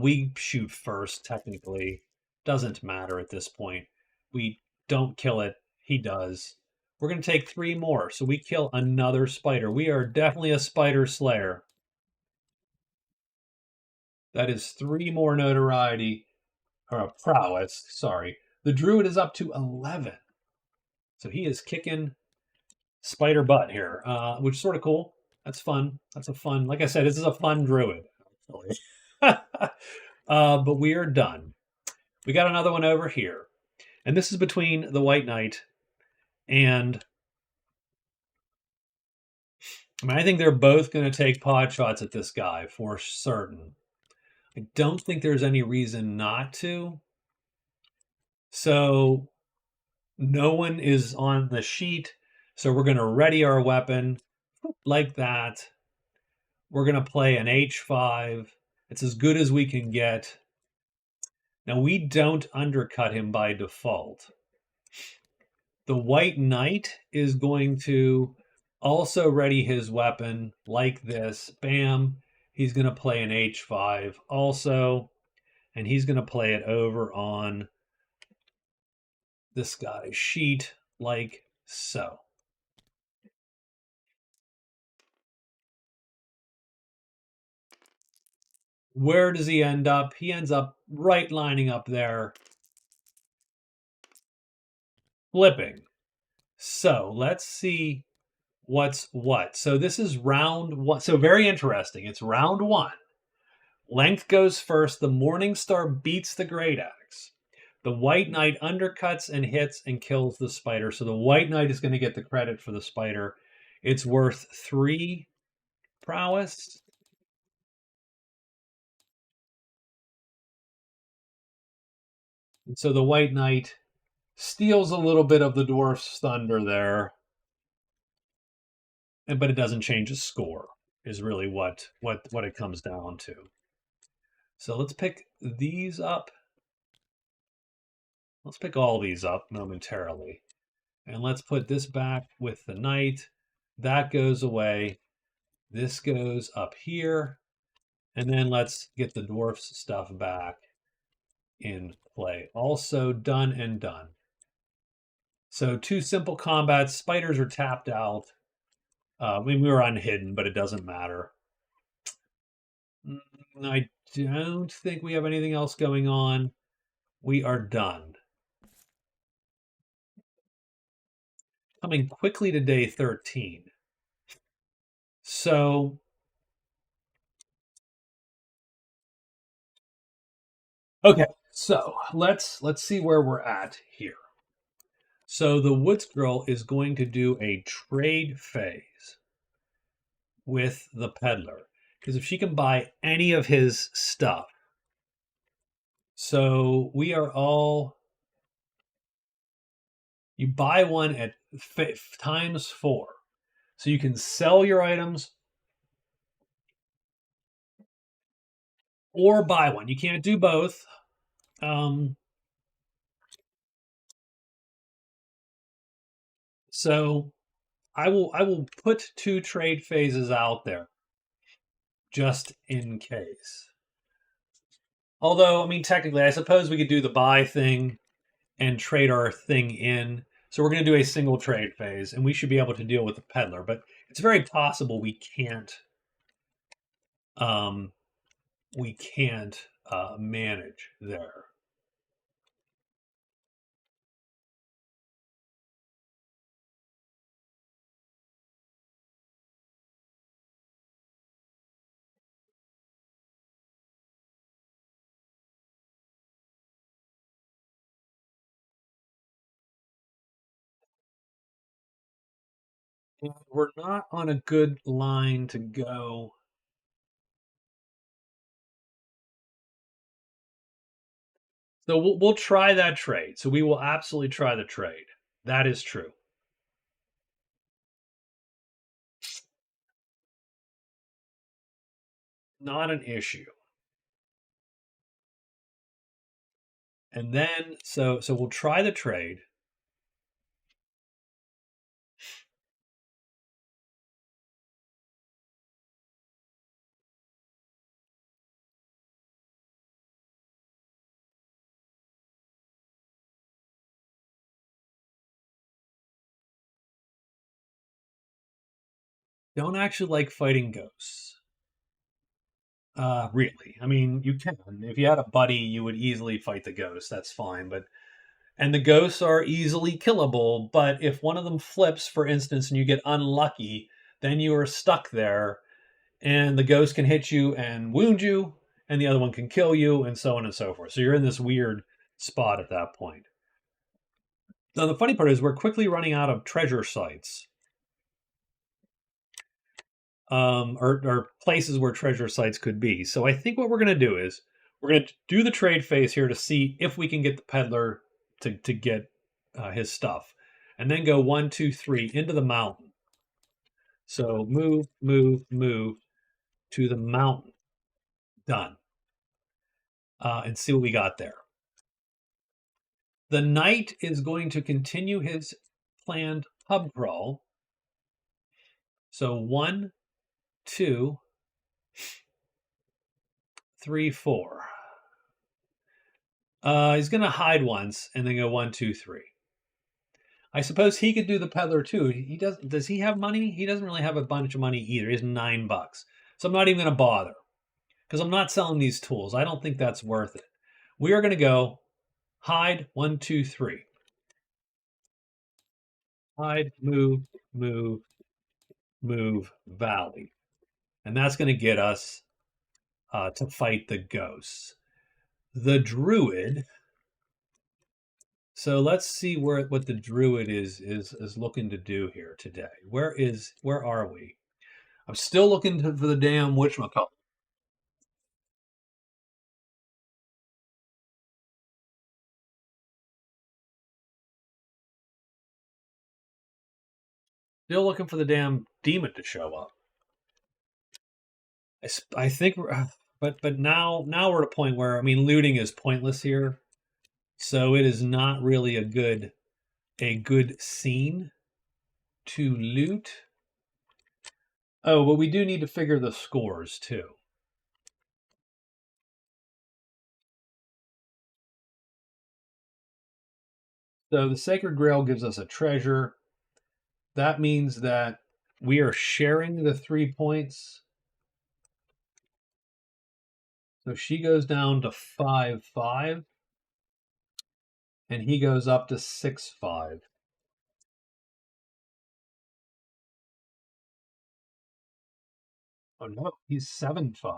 We shoot first, technically. Doesn't matter at this point. We don't kill it. He does. We're going to take 3 more. So we kill another spider. We are definitely a spider slayer. That is 3 more notoriety, or prowess, sorry. The Druid is up to 11. So he is kicking spider butt here, which is sort of cool. That's fun. That's a fun, like I said, this is a fun Druid. But we are done. We got another one over here. And this is between the White Knight and, I mean, I think they're both going to take pot shots at this guy for certain. I don't think there's any reason not to. So no one is on the sheet. So we're going to ready our weapon like that. We're going to play an H5. It's as good as we can get. Now, we don't undercut him by default. The White Knight is going to also ready his weapon like this. Bam. He's going to play an H5 also. And he's going to play it over on this guy's sheet like so. Where does he end up? He ends up right lining up there, flipping. So let's see what's what. So this is round one. So very interesting. It's round one. Length goes first. The Morning Star beats the Great Axe. The White Knight undercuts and hits and kills the spider. So the White Knight is going to get the credit for the spider. It's worth 3 prowess. And so the White Knight steals a little bit of the Dwarf's thunder there. But it doesn't change the score, is really what it comes down to. So let's pick these up. Let's pick all these up momentarily. And let's put this back with the knight. That goes away. This goes up here. And then let's get the dwarf's stuff back in play. Also done and done. So 2 simple combats. Spiders are tapped out. I mean, we were unhidden, but it doesn't matter. I don't think we have anything else going on. We are done. Coming quickly to day 13. So okay, so let's see where we're at here. So the Woods Girl is going to do a trade phase with the peddler because if she can buy any of his stuff, so we are all, you buy one at times 4, so you can sell your items or buy one. You can't do both. So I will put 2 trade phases out there just in case. Although, I mean, technically, I suppose we could do the buy thing and trade our thing in. So we're going to do a single trade phase, and we should be able to deal with the peddler. But it's very possible we can't. We can't manage there. We're not on a good line to go. So we'll try that trade. So we will absolutely try the trade. That is true. Not an issue. And then so we'll try the trade. don't actually like fighting ghosts. Really. I mean, you can. If you had a buddy, you would easily fight the ghost. That's fine. And the ghosts are easily killable, but if one of them flips, for instance, and you get unlucky, then you are stuck there, and the ghost can hit you and wound you, and the other one can kill you, and so on and so forth. So you're in this weird spot at that point. Now, the funny part is we're quickly running out of treasure sites. Or places where treasure sites could be. So I think what we're going to do is we're going to do the trade phase here to see if we can get the peddler to get his stuff, and then go 1, 2, 3 into the mountain. So move, move, move to the mountain. Done. And see what we got there. The knight is going to continue his planned pub crawl. So 1, 2, 3, 4. He's going to hide once and then go 1, 2, 3. I suppose he could do the peddler too. He does. Does he have money? He doesn't really have a bunch of money either. He has $9, so I'm not even going to bother because I'm not selling these tools. I don't think that's worth it. We are going to go hide 1, 2, 3. Hide, move, move, move, valley, and that's going to get us to fight the ghosts. The druid. So let's see what the druid is looking to do here today. Where are we? I'm still looking for the damn whatchamacallit. Still looking for the damn demon to show up. I think, but now we're at a point where I mean, looting is pointless here, so it is not really a good scene to loot. Oh, but we do need to figure the scores too. So the Sacred Grail gives us a treasure. That means that we are sharing the 3 points. So she goes down to 5, 5, and he goes up to 6, 5. Oh no, he's 7, 5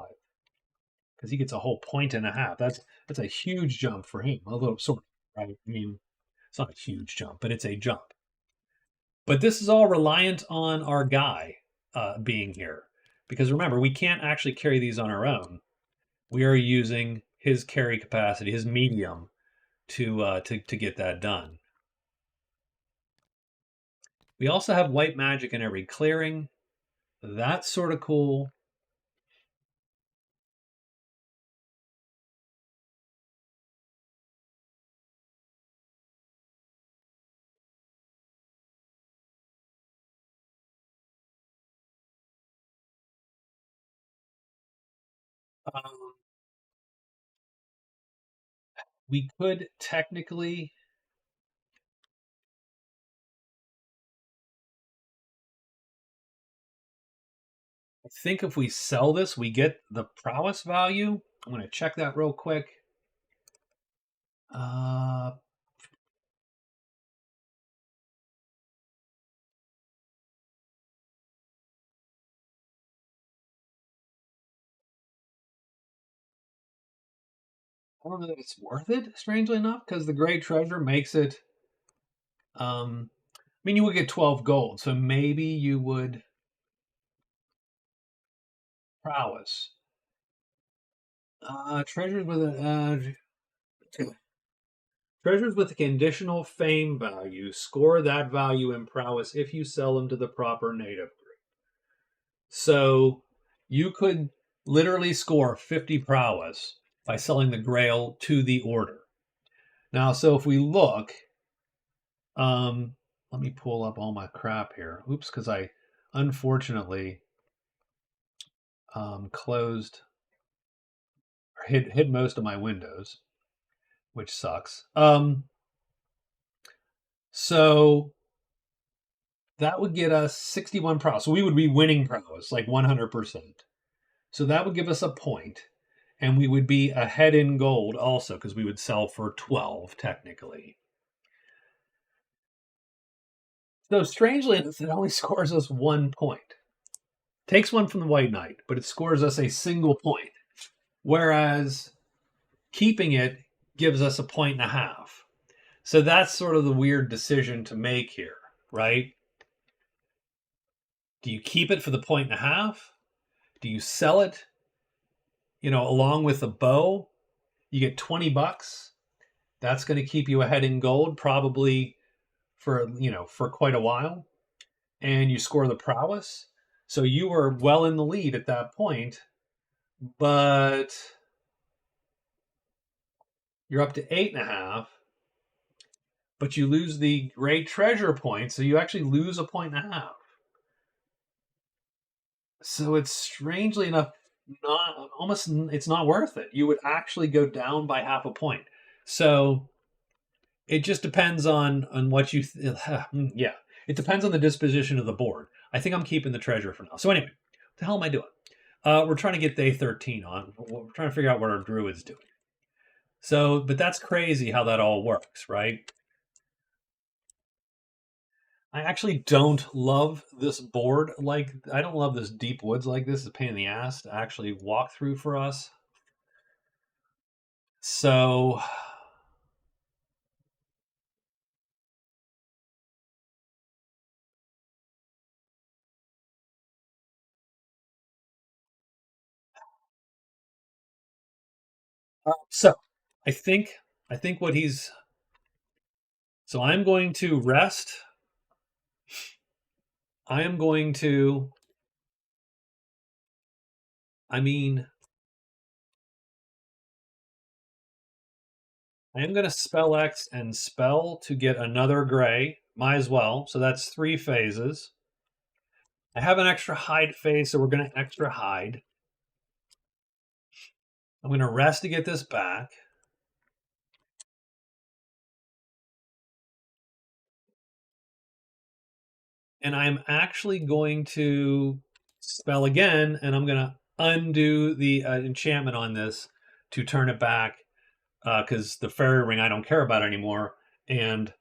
because he gets a whole point and a half. That's a huge jump for him. Although sort of, right? I mean, it's not a huge jump, but it's a jump. But this is all reliant on our guy being here, because remember, we can't actually carry these on our own. We are using his carry capacity, his medium, to get that done. We also have white magic in every clearing. That's sort of cool. Um, we could technically. I think if we sell this, we get the prowess value. I'm going to check that real quick. Uh, I don't know that it's worth it, strangely enough, because the Great Treasure makes it. I mean, you would get 12 gold, so maybe you would prowess. Treasures with a conditional fame value. Score that value in prowess if you sell them to the proper native group. So you could literally score 50 prowess by selling the Grail to the order. Now, so if we look, let me pull up all my crap here. Oops, because I unfortunately closed or hid most of my windows, which sucks. So that would get us 61 prowess. So we would be winning prowess, like 100%. So that would give us a point, and we would be ahead in gold also because we would sell for 12 technically. So strangely enough, it only scores us 1 point. Takes one from the White Knight, but it scores us a single point. Whereas keeping it gives us a point and a half. So that's sort of the weird decision to make here, right? Do you keep it for the point and a half? Do you sell it, along with the bow? You get 20 bucks. That's going to keep you ahead in gold probably for quite a while. And you score the prowess. So you were well in the lead at that point, but you're up to 8.5, but you lose the great treasure point. So you actually lose a point and a half. So it's strangely enough it's not worth it. You would actually go down by half a point. So it just depends on what you yeah. It depends on the disposition of the board. I think I'm keeping the treasure for now. So anyway, what the hell am I doing? We're trying to get day 13 on. We're trying to figure out what our druid's doing. So, but that's crazy how that all works, right? I actually don't love this board. I don't love this deep woods like this. It's a pain in the ass to actually walk through for us. So, so I think what he's. So I'm going to rest. I am going to. I mean, I am going to spell X and spell to get another gray. Might as well. So that's 3 phases. I have an extra hide phase, so we're going to extra hide. I'm going to rest to get this back. And I'm actually going to spell again, and I'm going to undo the enchantment on this to turn it back because the fairy ring I don't care about anymore. And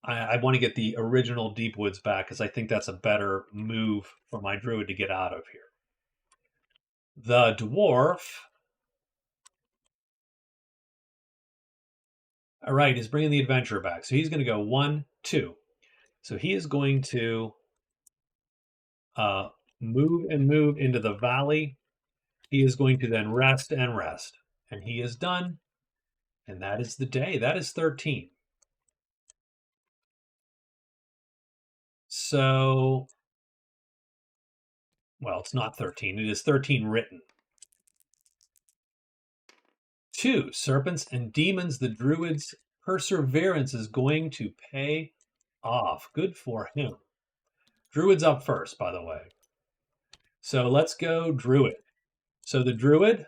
I want to get the original Deep Woods back because I think that's a better move for my druid to get out of here. The dwarf, all right, is bringing the adventurer back. So he's going to go 1, 2. So he is going to move and move into the valley. He is going to then rest and rest. And he is done. And that is the day. That is 13. So, well, it's not 13. It is 13 written. 2, serpents and demons. The druid's perseverance is going to pay off. Good for him. Druid's up first, by the way. So let's go druid. So the druid,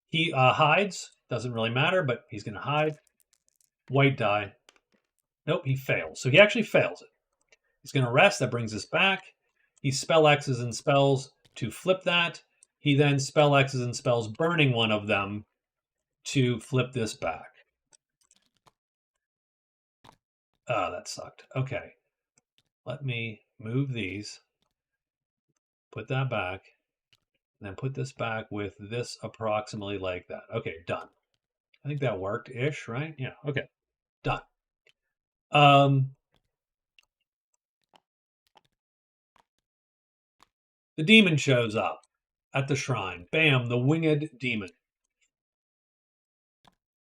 he hides. Doesn't really matter, but he's going to hide. White die. Nope, he fails. So he actually fails it. He's going to rest. That brings us back. He spell X's and spells to flip that. He then spell X's and spells burning one of them to flip this back. Ah, that sucked. Okay. Let me move these. Put that back. And then put this back with this approximately like that. Okay, done. I think that worked-ish, right? Yeah, okay. Done. The demon shows up at the shrine. Bam, the winged demon.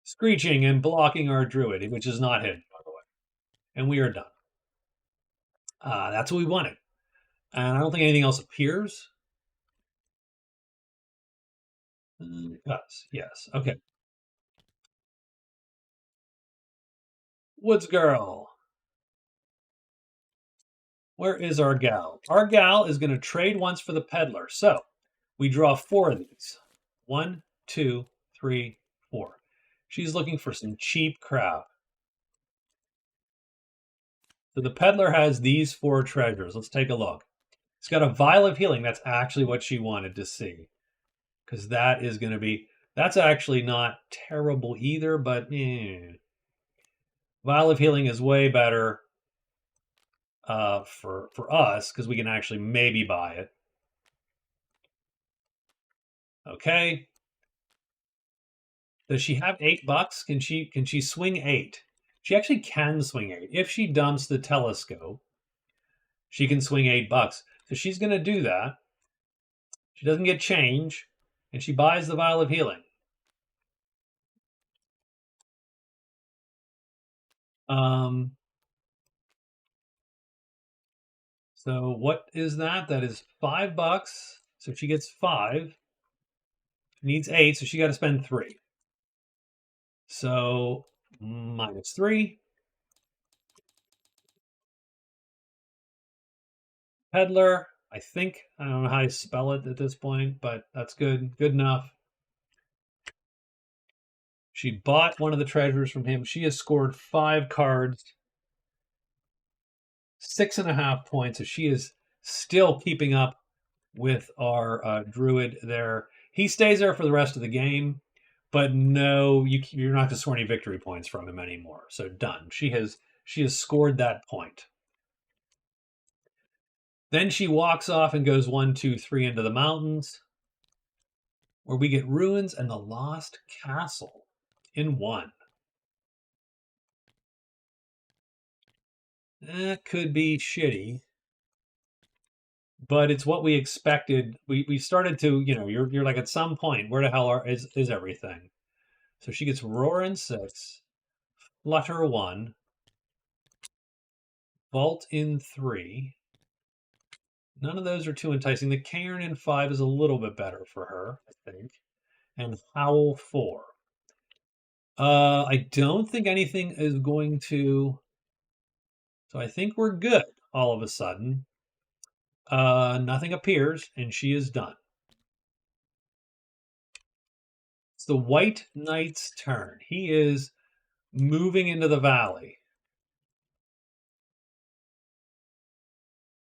Screeching and blocking our druid, which is not hidden, by the way. And we are done. That's what we wanted. And I don't think anything else appears. It does, yes. Okay. Woods girl. Where is our gal? Our gal is going to trade once for the peddler. So we draw 4 of these. 1, 2, 3, 4. She's looking for some cheap crap. So the peddler has these 4 treasures. Let's take a look. It's got a vial of healing. That's actually what she wanted to see. Because that is going to be... That's actually not terrible either, but... Vial of healing is way better for us, because we can actually maybe buy it. Okay. Does she have $8? Can she swing 8? She actually can swing 8. If she dumps the telescope, she can swing $8. So she's going to do that. She doesn't get change, and she buys the vial of healing. So what is that? That is $5. So she gets 5. Needs 8, so she got to spend 3. So -3. Peddler, I think. I don't know how to spell it at this point, but that's good. Good enough. She bought one of the treasures from him. She has scored 5 cards, 6.5 points. So she is still keeping up with our Druid there. He stays there for the rest of the game, but no, you're not to score any victory points from him anymore. So done. She has scored that point. Then she walks off and goes 1, 2, 3 into the mountains, where we get ruins and the lost castle in 1. That could be shitty, but it's what we expected. We started to, you're like, at some point, where the hell is everything? So she gets roar in 6, flutter 1, vault in 3. None of those are too enticing. The cairn in 5 is a little bit better for her, I think. And howl 4. I don't think anything is going to... So I think we're good all of a sudden. Nothing appears, and she is done. It's the White Knight's turn. He is moving into the valley.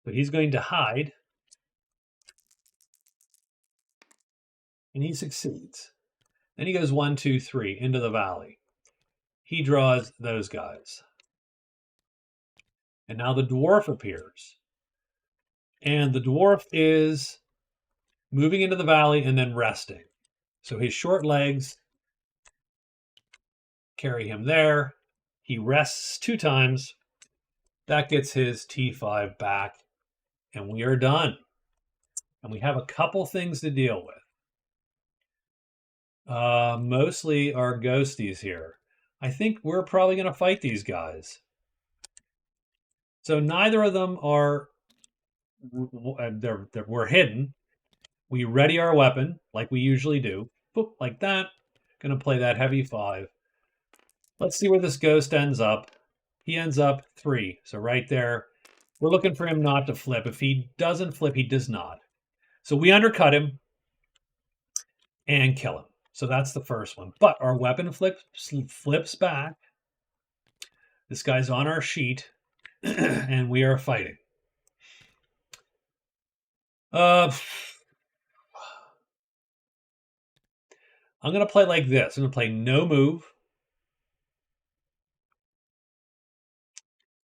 So he's going to hide. And he succeeds. Then he goes 1, 2, 3 into the valley. He draws those guys. And now the dwarf appears. And the dwarf is moving into the valley and then resting. So his short legs carry him there. He rests 2 times. That gets his T5 back. And we are done. And we have a couple things to deal with. Mostly our ghosties here. I think we're probably going to fight these guys. So neither of them are... we're hidden. We ready our weapon like we usually do. Boop, like that. Going to play that heavy 5. Let's see where this ghost ends up. He ends up 3. So right there, we're looking for him not to flip. If he doesn't flip, he does not. So we undercut him and kill him. So that's the first one. But our weapon flips back. This guy's on our sheet, and we are fighting. I'm going to play like this. I'm going to play no move.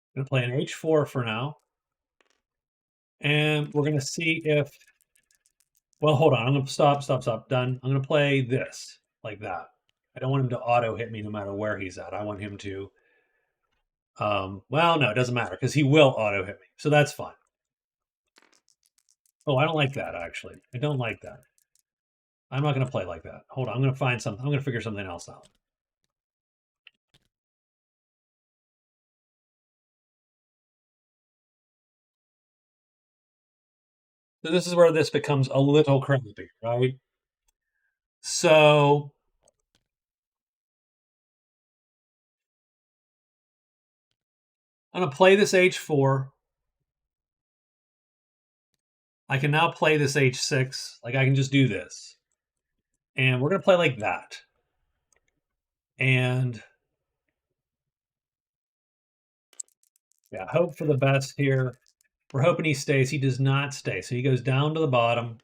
I'm going to play an H4 for now. And we're going to see if... Well, hold on. I'm going to stop. Done. I'm going to play this, like that. I don't want him to auto hit me no matter where he's at. I want him to... well, no, it doesn't matter, because he will auto hit me. So that's fine. Oh, I don't like that, actually. I don't like that. I'm not going to play like that. Hold on. I'm going to find something. I'm going to figure something else out. So this is where this becomes a little crappy, right? So I'm going to play this H4. I can now play this H6. Like, I can just do this. And we're going to play like that. And Yeah, hope for the best here. We're hoping he stays. He does not stay. So he goes down to the bottom.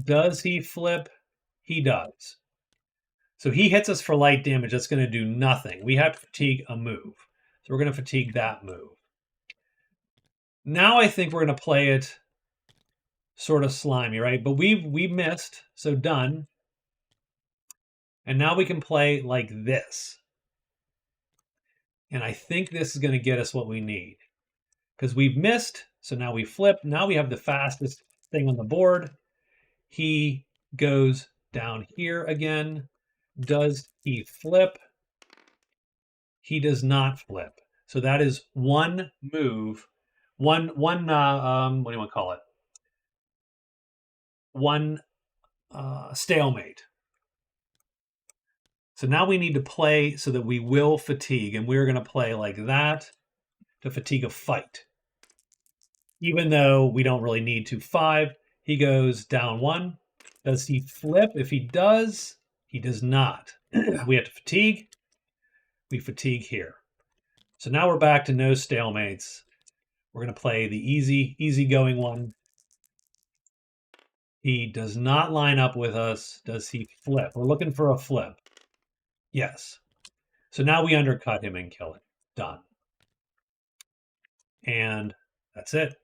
Does he flip? He does. So he hits us for light damage. That's going to do nothing. We have to fatigue a move. So we're going to fatigue that move. Now I think we're going to play it sort of slimy, right? But we've missed. So done. And now we can play like this. And I think this is going to get us what we need. Because we've missed. So now we flip. Now we have the fastest thing on the board. He goes down here again. Does he flip? He does not flip. So that is one move, what do you want to call it? One stalemate. So now we need to play so that we will fatigue, and we're going to play like that to fatigue a fight. Even though we don't really need to. 5, he goes down 1. Does he flip? If he does, he does not. We have to fatigue. We fatigue here. So now we're back to no stalemates. We're going to play the easy going one. He does not line up with us. Does he flip? We're looking for a flip. Yes. So now we undercut him and kill it. Done. And that's it.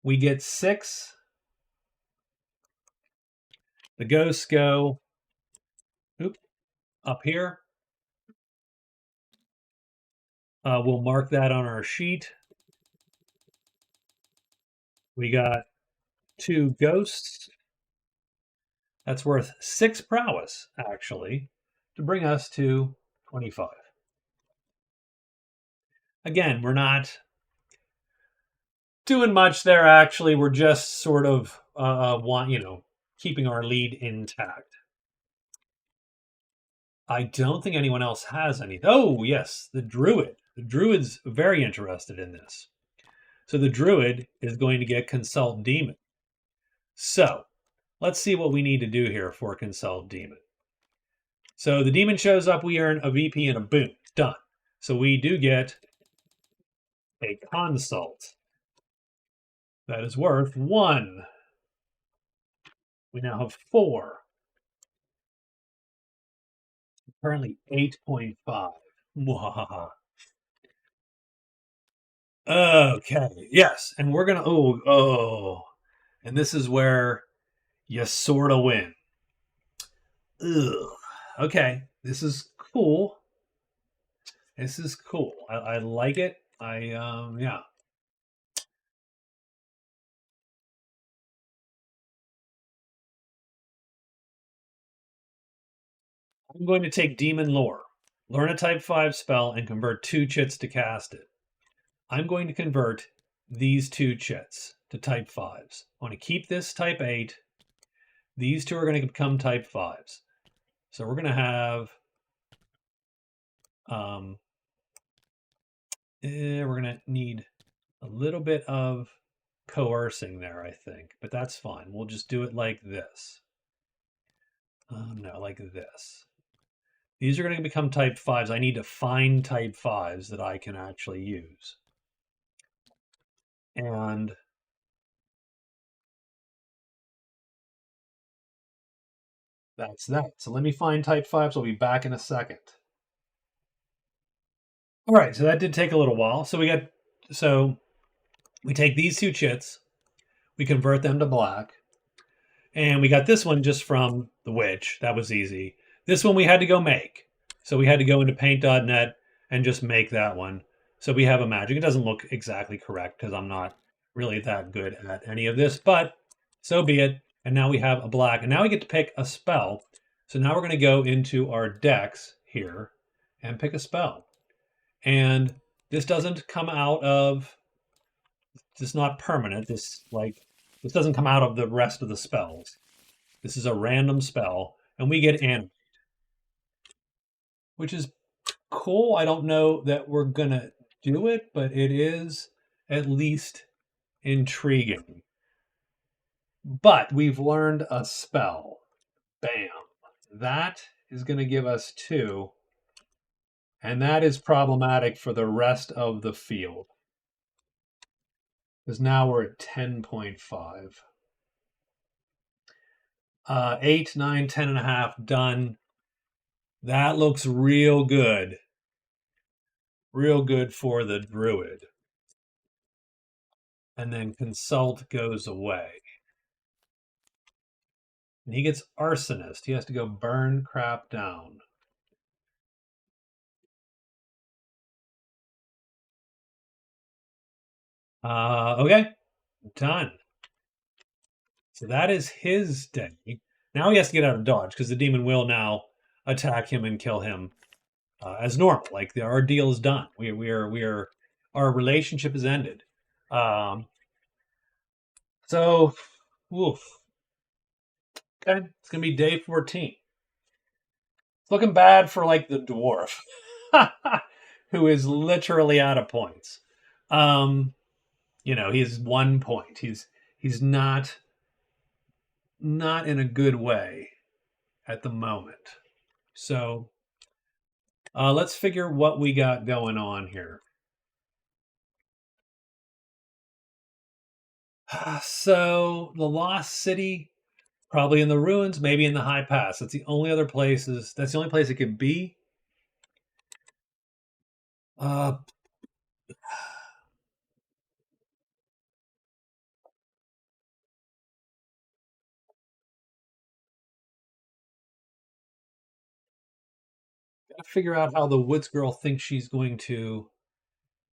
We get 6. The ghosts go up here. We'll mark that on our sheet. We got 2 ghosts. That's worth 6 prowess, actually, to bring us to 25. Again, we're not doing much there, actually. We're just sort of, keeping our lead intact. I don't think anyone else has any. Oh, yes, the Druid. The Druid's very interested in this. So the Druid is going to get Consult Demon. So let's see what we need to do here for Consult Demon. So the Demon shows up, we earn a VP and a boon. Done. So we do get a Consult. That is worth 1. We now have 4. Currently 8.5. Okay. Yes. And we're going to, and this is where you sort of win. Ugh. Okay. This is cool. This is cool. I like it. Yeah. I'm going to take Demon Lore, learn a type 5 spell, and convert 2 chits to cast it. I'm going to convert these 2 chits to type 5s. I want to keep this type 8. These 2 are going to become type 5s. So we're going to have, we're going to need a little bit of coercing there, I think. But that's fine. We'll just do it like this. No, like this. These are going to become type 5s. I need to find type 5s that I can actually use. And that's that. So let me find type 5s. I'll be back in a second. All right, so that did take a little while. So we take these 2 chits, we convert them to black, and we got this one just from the witch. That was easy. This one we had to go make. So we had to go into paint.net and just make that one. So we have a magic. It doesn't look exactly correct because I'm not really that good at any of this, but so be it. And now we have a black. And now we get to pick a spell. So now we're going to go into our decks here and pick a spell. And this doesn't come out of, this is not permanent. This doesn't come out of the rest of the spells. This is a random spell, and we get Animate, which is cool. I don't know that we're going to do it, but it is at least intriguing. But we've learned a spell. Bam. That is going to give us 2 And that is problematic for the rest of the field. Because now we're at 10.5. 8, 9, 10.5 done. That looks real good. Real good for the Druid. And then Consult goes away. And he gets Arsonist. He has to go burn crap down. Okay, done. So that is his day. Now he has to get out of dodge because the demon will now attack him and kill him as normal. Like our deal is done. We are our relationship is ended. Um, so, woof. Okay, it's gonna be day 14. It's looking bad for like the dwarf, who is literally out of points. He's 1 point. He's not in a good way at the moment. So let's figure what we got going on here. So the Lost City, probably in the ruins, maybe in the High Pass. That's the only other places. That's the only place it could be. Uh, Gotta figure out how the Woods Girl thinks she's going to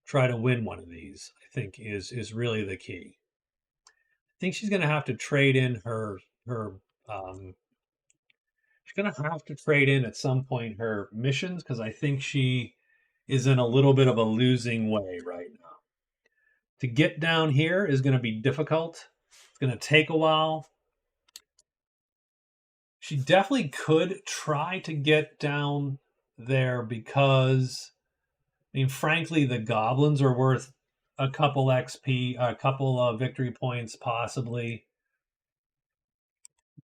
try to win one of these. I think is really the key. I think she's going to have to trade in her. She's going to have to trade in at some point her missions because I think she is in a little bit of a losing way right now. To get down here is going to be difficult. It's going to take a while. She definitely could try to get down there because, I mean, frankly, the goblins are worth a couple XP, a couple of victory points, possibly.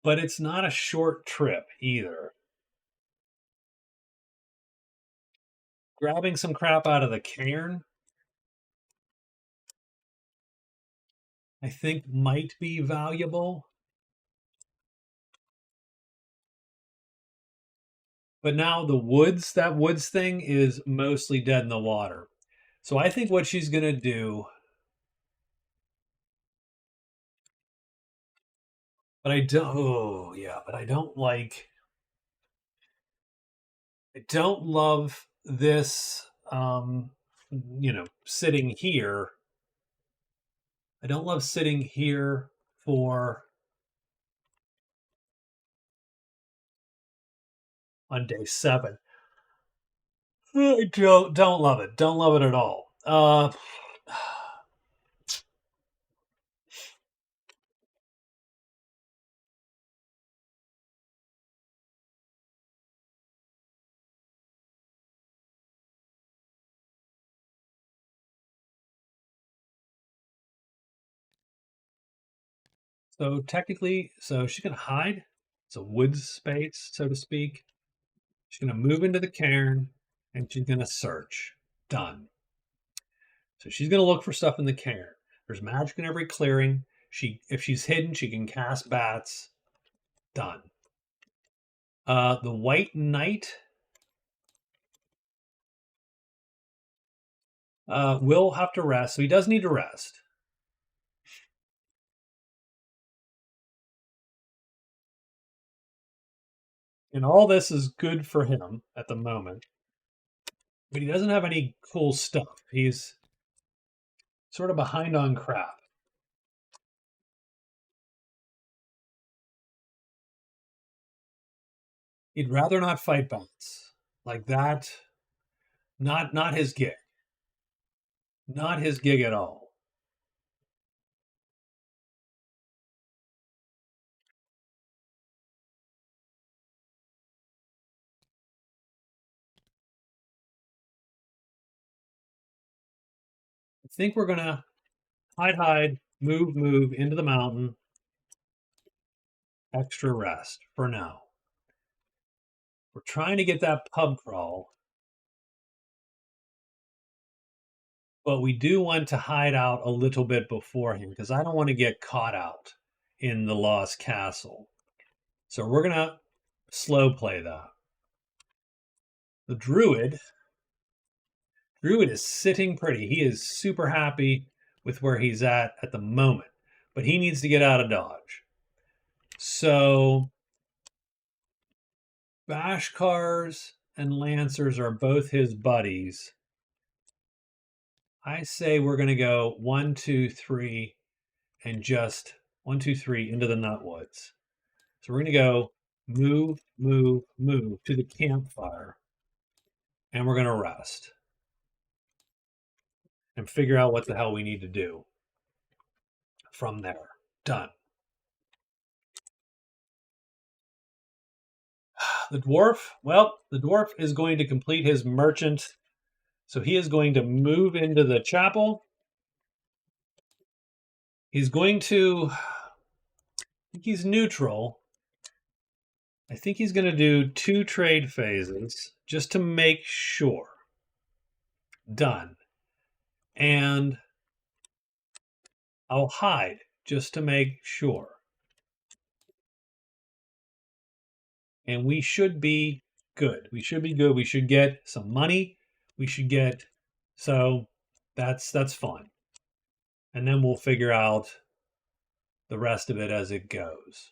But it's not a short trip either. Grabbing some crap out of the cairn, I think, might be valuable. But now that woods thing is mostly dead in the water. So I think what she's going to do, but I don't, oh, yeah, but I don't I don't love this, sitting here. I don't love sitting here for on day 7. I don't love it. Don't love it at all. So technically, she can hide. It's a woods space, so to speak. She's going to move into the cairn and she's going to search. Done. So she's going to look for stuff in the cairn. There's magic in every clearing. If she's hidden, she can cast bats. Done. The White Knight will have to rest, so he does need to rest. And all this is good for him at the moment. But he doesn't have any cool stuff. He's sort of behind on crap. He'd rather not fight bats. Like that, not his gig. Not his gig at all. I think we're gonna hide, move into the mountain. Extra rest for now. We're trying to get that pub crawl. But we do want to hide out a little bit beforehand because I don't want to get caught out in the Lost Castle. So we're going to slow play that. The Druid is sitting pretty. He is super happy with where he's at the moment, but he needs to get out of dodge. So Bashkars and Lancers are both his buddies. I say we're going to go 1, 2, 3, and just 1, 2, 3 into the Nutwoods. So we're going to go move, move, move to the campfire, and we're going to rest and figure out what the hell we need to do from there. Done. The Dwarf, well, the Dwarf is going to complete his merchant. So he is going to move into the chapel. He's going to, I think he's neutral. I think he's going to do 2 trade phases just to make sure. Done. And I'll hide just to make sure. And we should be good. We should be good. We should get some money. We should get, so that's fine. And then we'll figure out the rest of it as it goes.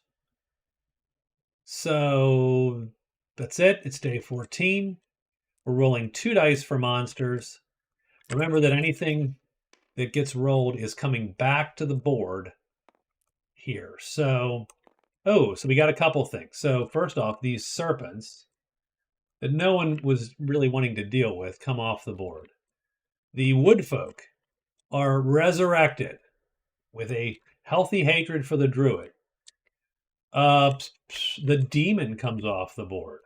So that's it. It's day 14. We're rolling 2 dice for monsters. Remember that anything that gets rolled is coming back to the board here. So, so we got a couple things. So first off, these serpents that no one was really wanting to deal with come off the board. The woodfolk are resurrected with a healthy hatred for the druid. The demon comes off the board.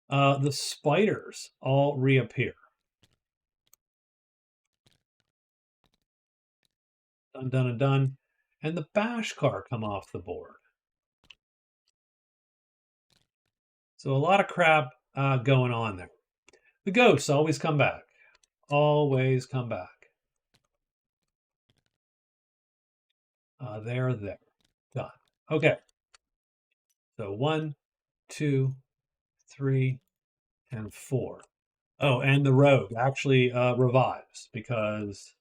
The spiders all reappear. Done, done, and done. And the Bashkar come off the board. So a lot of crap going on there. The ghosts always come back. Always come back. They're there. Done. Okay. So 1, 2, 3, and 4. Oh, and the rogue actually revives because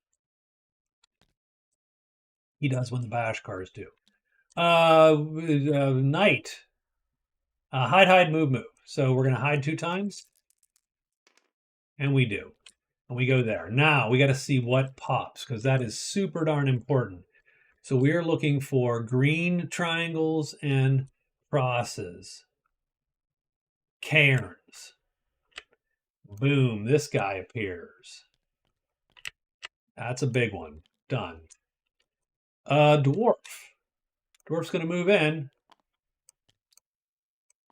he does when the Bashkars do. Knight. Hide, hide, move, move. So we're going to hide 2 times. And we do. And we go there. Now we got to see what pops because that is super darn important. So we're looking for green triangles and crosses. Cairns. Boom, this guy appears. That's a big one. Done. Dwarf. Dwarf's going to move in.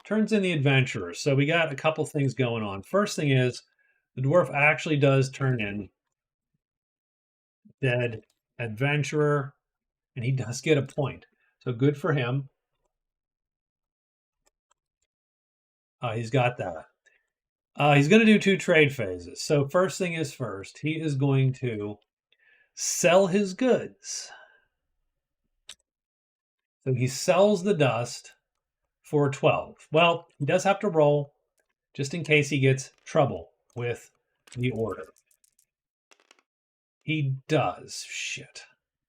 Turns in the adventurer. So we got a couple things going on. First thing is the dwarf actually does turn in dead adventurer, and he does get a point. So good for him. He's got that. He's going to do 2 trade phases. So first thing is first, he is going to sell his goods. So he sells the dust for 12. Well, he does have to roll just in case he gets trouble with the order. He does. Shit.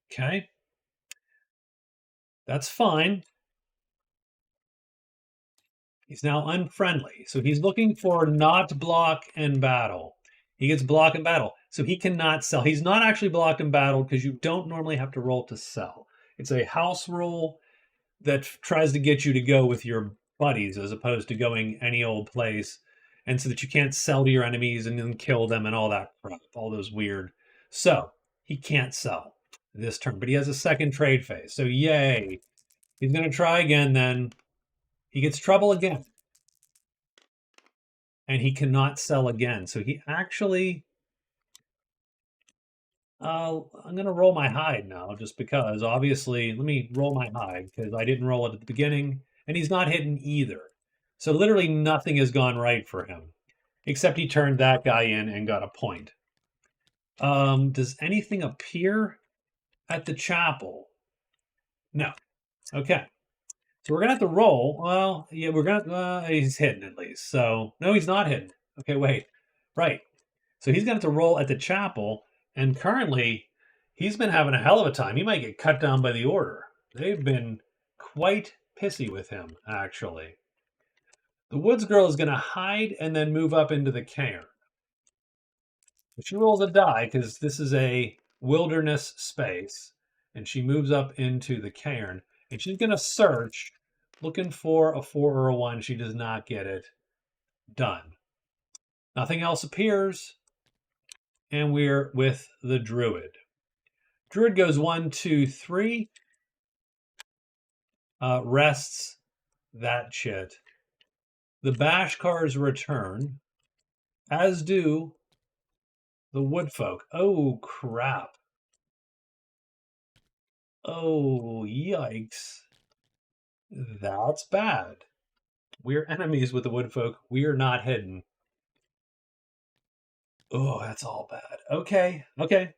Okay. That's fine. He's now unfriendly. So he's looking for not block and battle. He gets block and battle. So he cannot sell. He's not actually blocked and battled because you don't normally have to roll to sell. It's a house rule that tries to get you to go with your buddies as opposed to going any old place. And so that you can't sell to your enemies and then kill them and all that crap, all those weird. So he can't sell this turn, but he has a second trade phase. So yay. He's going to try again then. He gets trouble again. And he cannot sell again. So he actually... I'm going to roll my hide now just because. Obviously, let me roll my hide because I didn't roll it at the beginning. And he's not hitting either. So literally nothing has gone right for him. except he turned that guy in and got a point. Does anything appear at the chapel? No. Okay. So we're gonna have to roll. Well, yeah, we're gonna. He's hidden at least. So no, he's not hidden. Okay, wait. Right. So he's gonna have to roll at the chapel, and currently, he's been having a hell of a time. He might get cut down by the order. They've been quite pissy with him, actually. The woods girl is gonna hide and then move up into the cairn. She rolls a die because this is a wilderness space, and she moves up into the cairn, and she's going to search, looking for a 4 or a 1. She does not get it. Done. Nothing else appears, and we're with the Druid. Druid goes 1, 2, 3, rests that shit. The Bashkars return, as do the Woodfolk. Oh, crap. Oh, yikes. That's bad. We're enemies with the Woodfolk. We're not hidden. Oh, that's all bad. Okay, okay.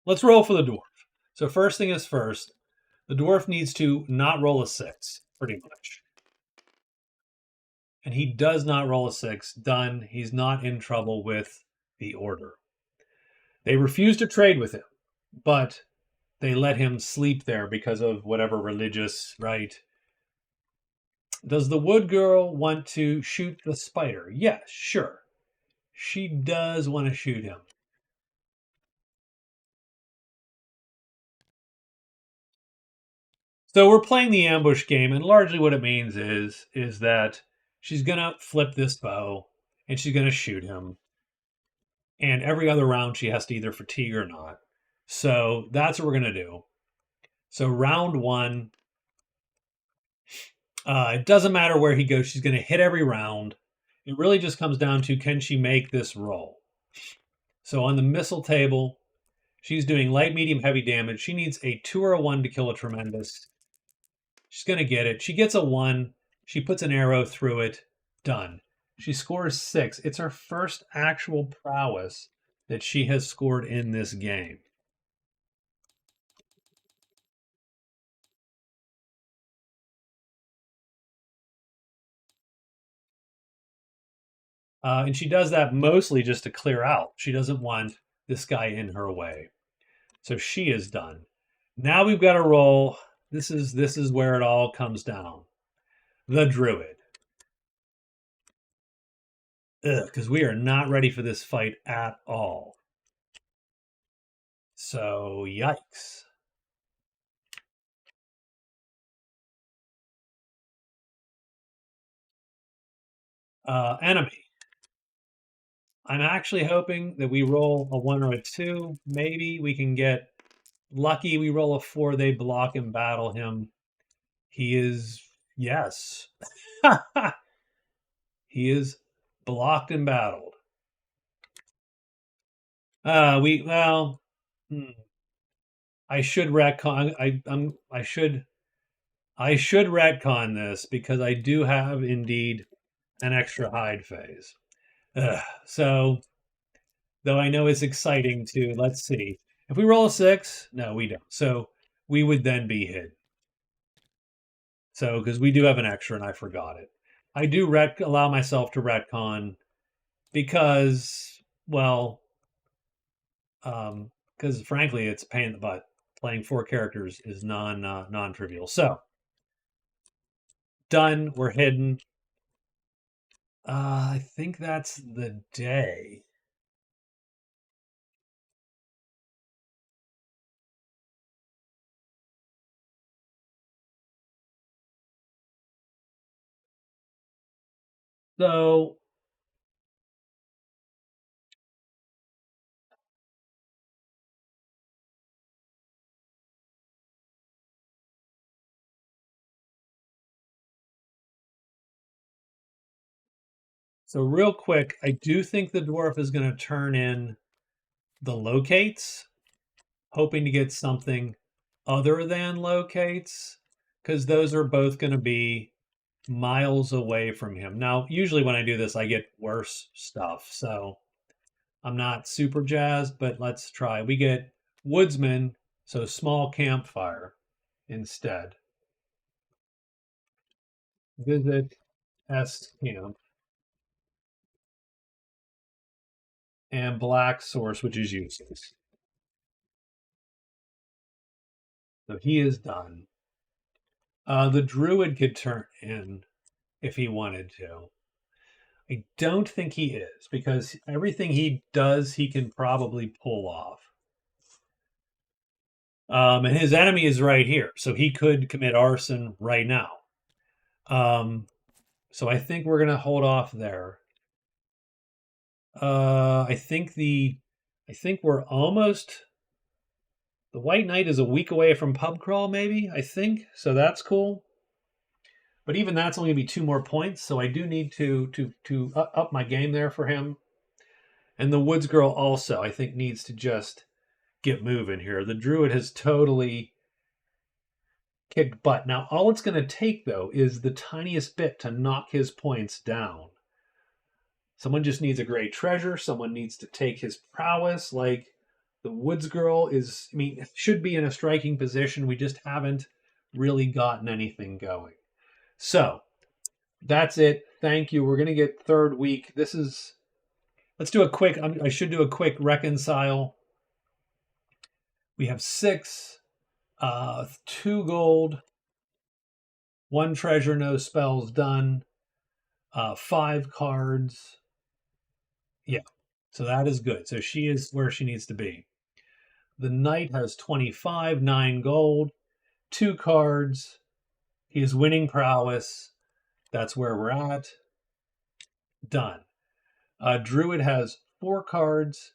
Let's roll for the dwarf. So first thing is first, the dwarf needs to not roll a 6, pretty much. And he does not roll a 6. Done. He's not in trouble with the order. They refuse to trade with him, but they let him sleep there because of whatever religious right. Does the wood girl want to shoot the spider? Yes, sure. She does want to shoot him. So we're playing the ambush game, and largely what it means is that she's gonna flip this bow and she's gonna shoot him. And every other round she has to either fatigue or not. So that's what we're gonna do. So round 1, it doesn't matter where he goes, she's gonna hit every round. It really just comes down to can she make this roll? So on the missile table, she's doing light, medium, heavy damage. She needs a 2 or a 1 to kill a tremendous. She's going to get it. She gets a 1. She puts an arrow through it. Done. She scores 6. It's her first actual prowess that she has scored in this game. And she does that mostly just to clear out. She doesn't want this guy in her way. So she is done. Now we've got to roll. This is where it all comes down. The Druid. Because we are not ready for this fight at all. So, yikes. Enemy. I'm actually hoping that we roll a 1 or a 2. Maybe we can get lucky. We roll a 4. They block and battle him. He is, yes. He is blocked and battled. Well, I should retcon. I should retcon this because I do have indeed an extra hide phase. So, though I know it's exciting to, let's see. If we roll a 6, no, we don't. So we would then be hid. So, because we do have an extra and I forgot it. I do allow myself to retcon because, well, because frankly, it's a pain in the butt. Playing 4 characters is non-trivial. So, done. We're hidden. I think that's the day. So, real quick, I do think the dwarf is going to turn in the locates, hoping to get something other than locates, because those are both going to be miles away from him. Now, usually when I do this, I get worse stuff. So I'm not super jazzed, but let's try. We get woodsman, so small campfire instead. Visit S camp and black source, which is useless. So he is done. The druid could turn in if he wanted to. I don't think he is because everything he does, he can probably pull off. And his enemy is right here, so he could commit arson right now. So I think we're gonna hold off there. I think we're almost. The White Knight is a week away from pub crawl, maybe. I think so. That's cool. But even that's only gonna be 2 more points, so I do need to up my game there for him. And the Woods Girl also, I think, needs to just get moving here. The Druid has totally kicked butt. Now, all it's going to take, though, is the tiniest bit to knock his points down. Someone just needs a great treasure. Someone needs to take his prowess. Like the Woods Girl is, I mean, should be in a striking position. We just haven't really gotten anything going. So that's it. Thank you. We're going to get third week. Let's do a quick, I should do a quick reconcile. We have 6, 2 gold, 1 treasure, no spells done, 5 cards. Yeah, so that is good. So she is where she needs to be. The knight has 25, 9 gold, 2 cards. He is winning prowess. That's where we're at. Done. Druid has 4 cards.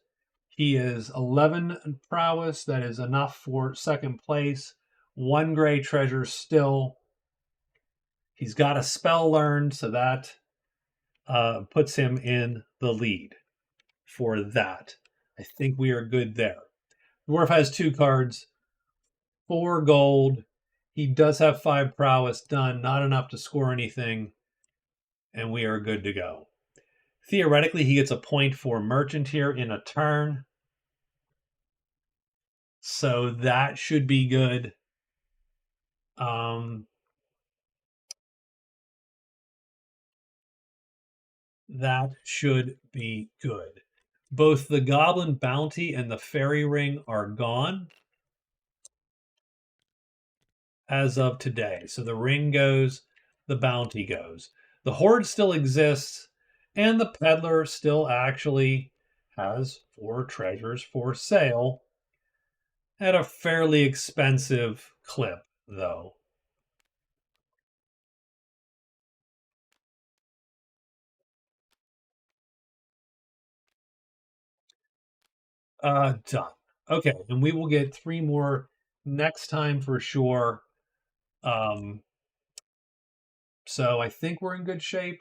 He is 11 prowess. That is enough for second place. 1 gray treasure still. He's got a spell learned, so that puts him in the lead for that. I think we are good there. Dwarf has 2 cards, 4 gold. He does have 5 prowess done, not enough to score anything, and we are good to go. Theoretically, he gets a point for merchant here in a turn. So that should be good. That should be good. Both the Goblin Bounty and the Fairy Ring are gone as of today. So the ring goes, the bounty goes. The Horde still exists, and the Peddler still actually has 4 treasures for sale at a fairly expensive clip, though. Done. Okay, and we will get 3 more next time for sure. So I think we're in good shape.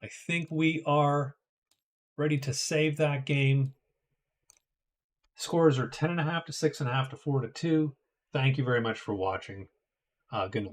I think we are ready to save that game. Scores are 10.5 to 6.5 to 4 to 2. Thank you very much for watching. Good night.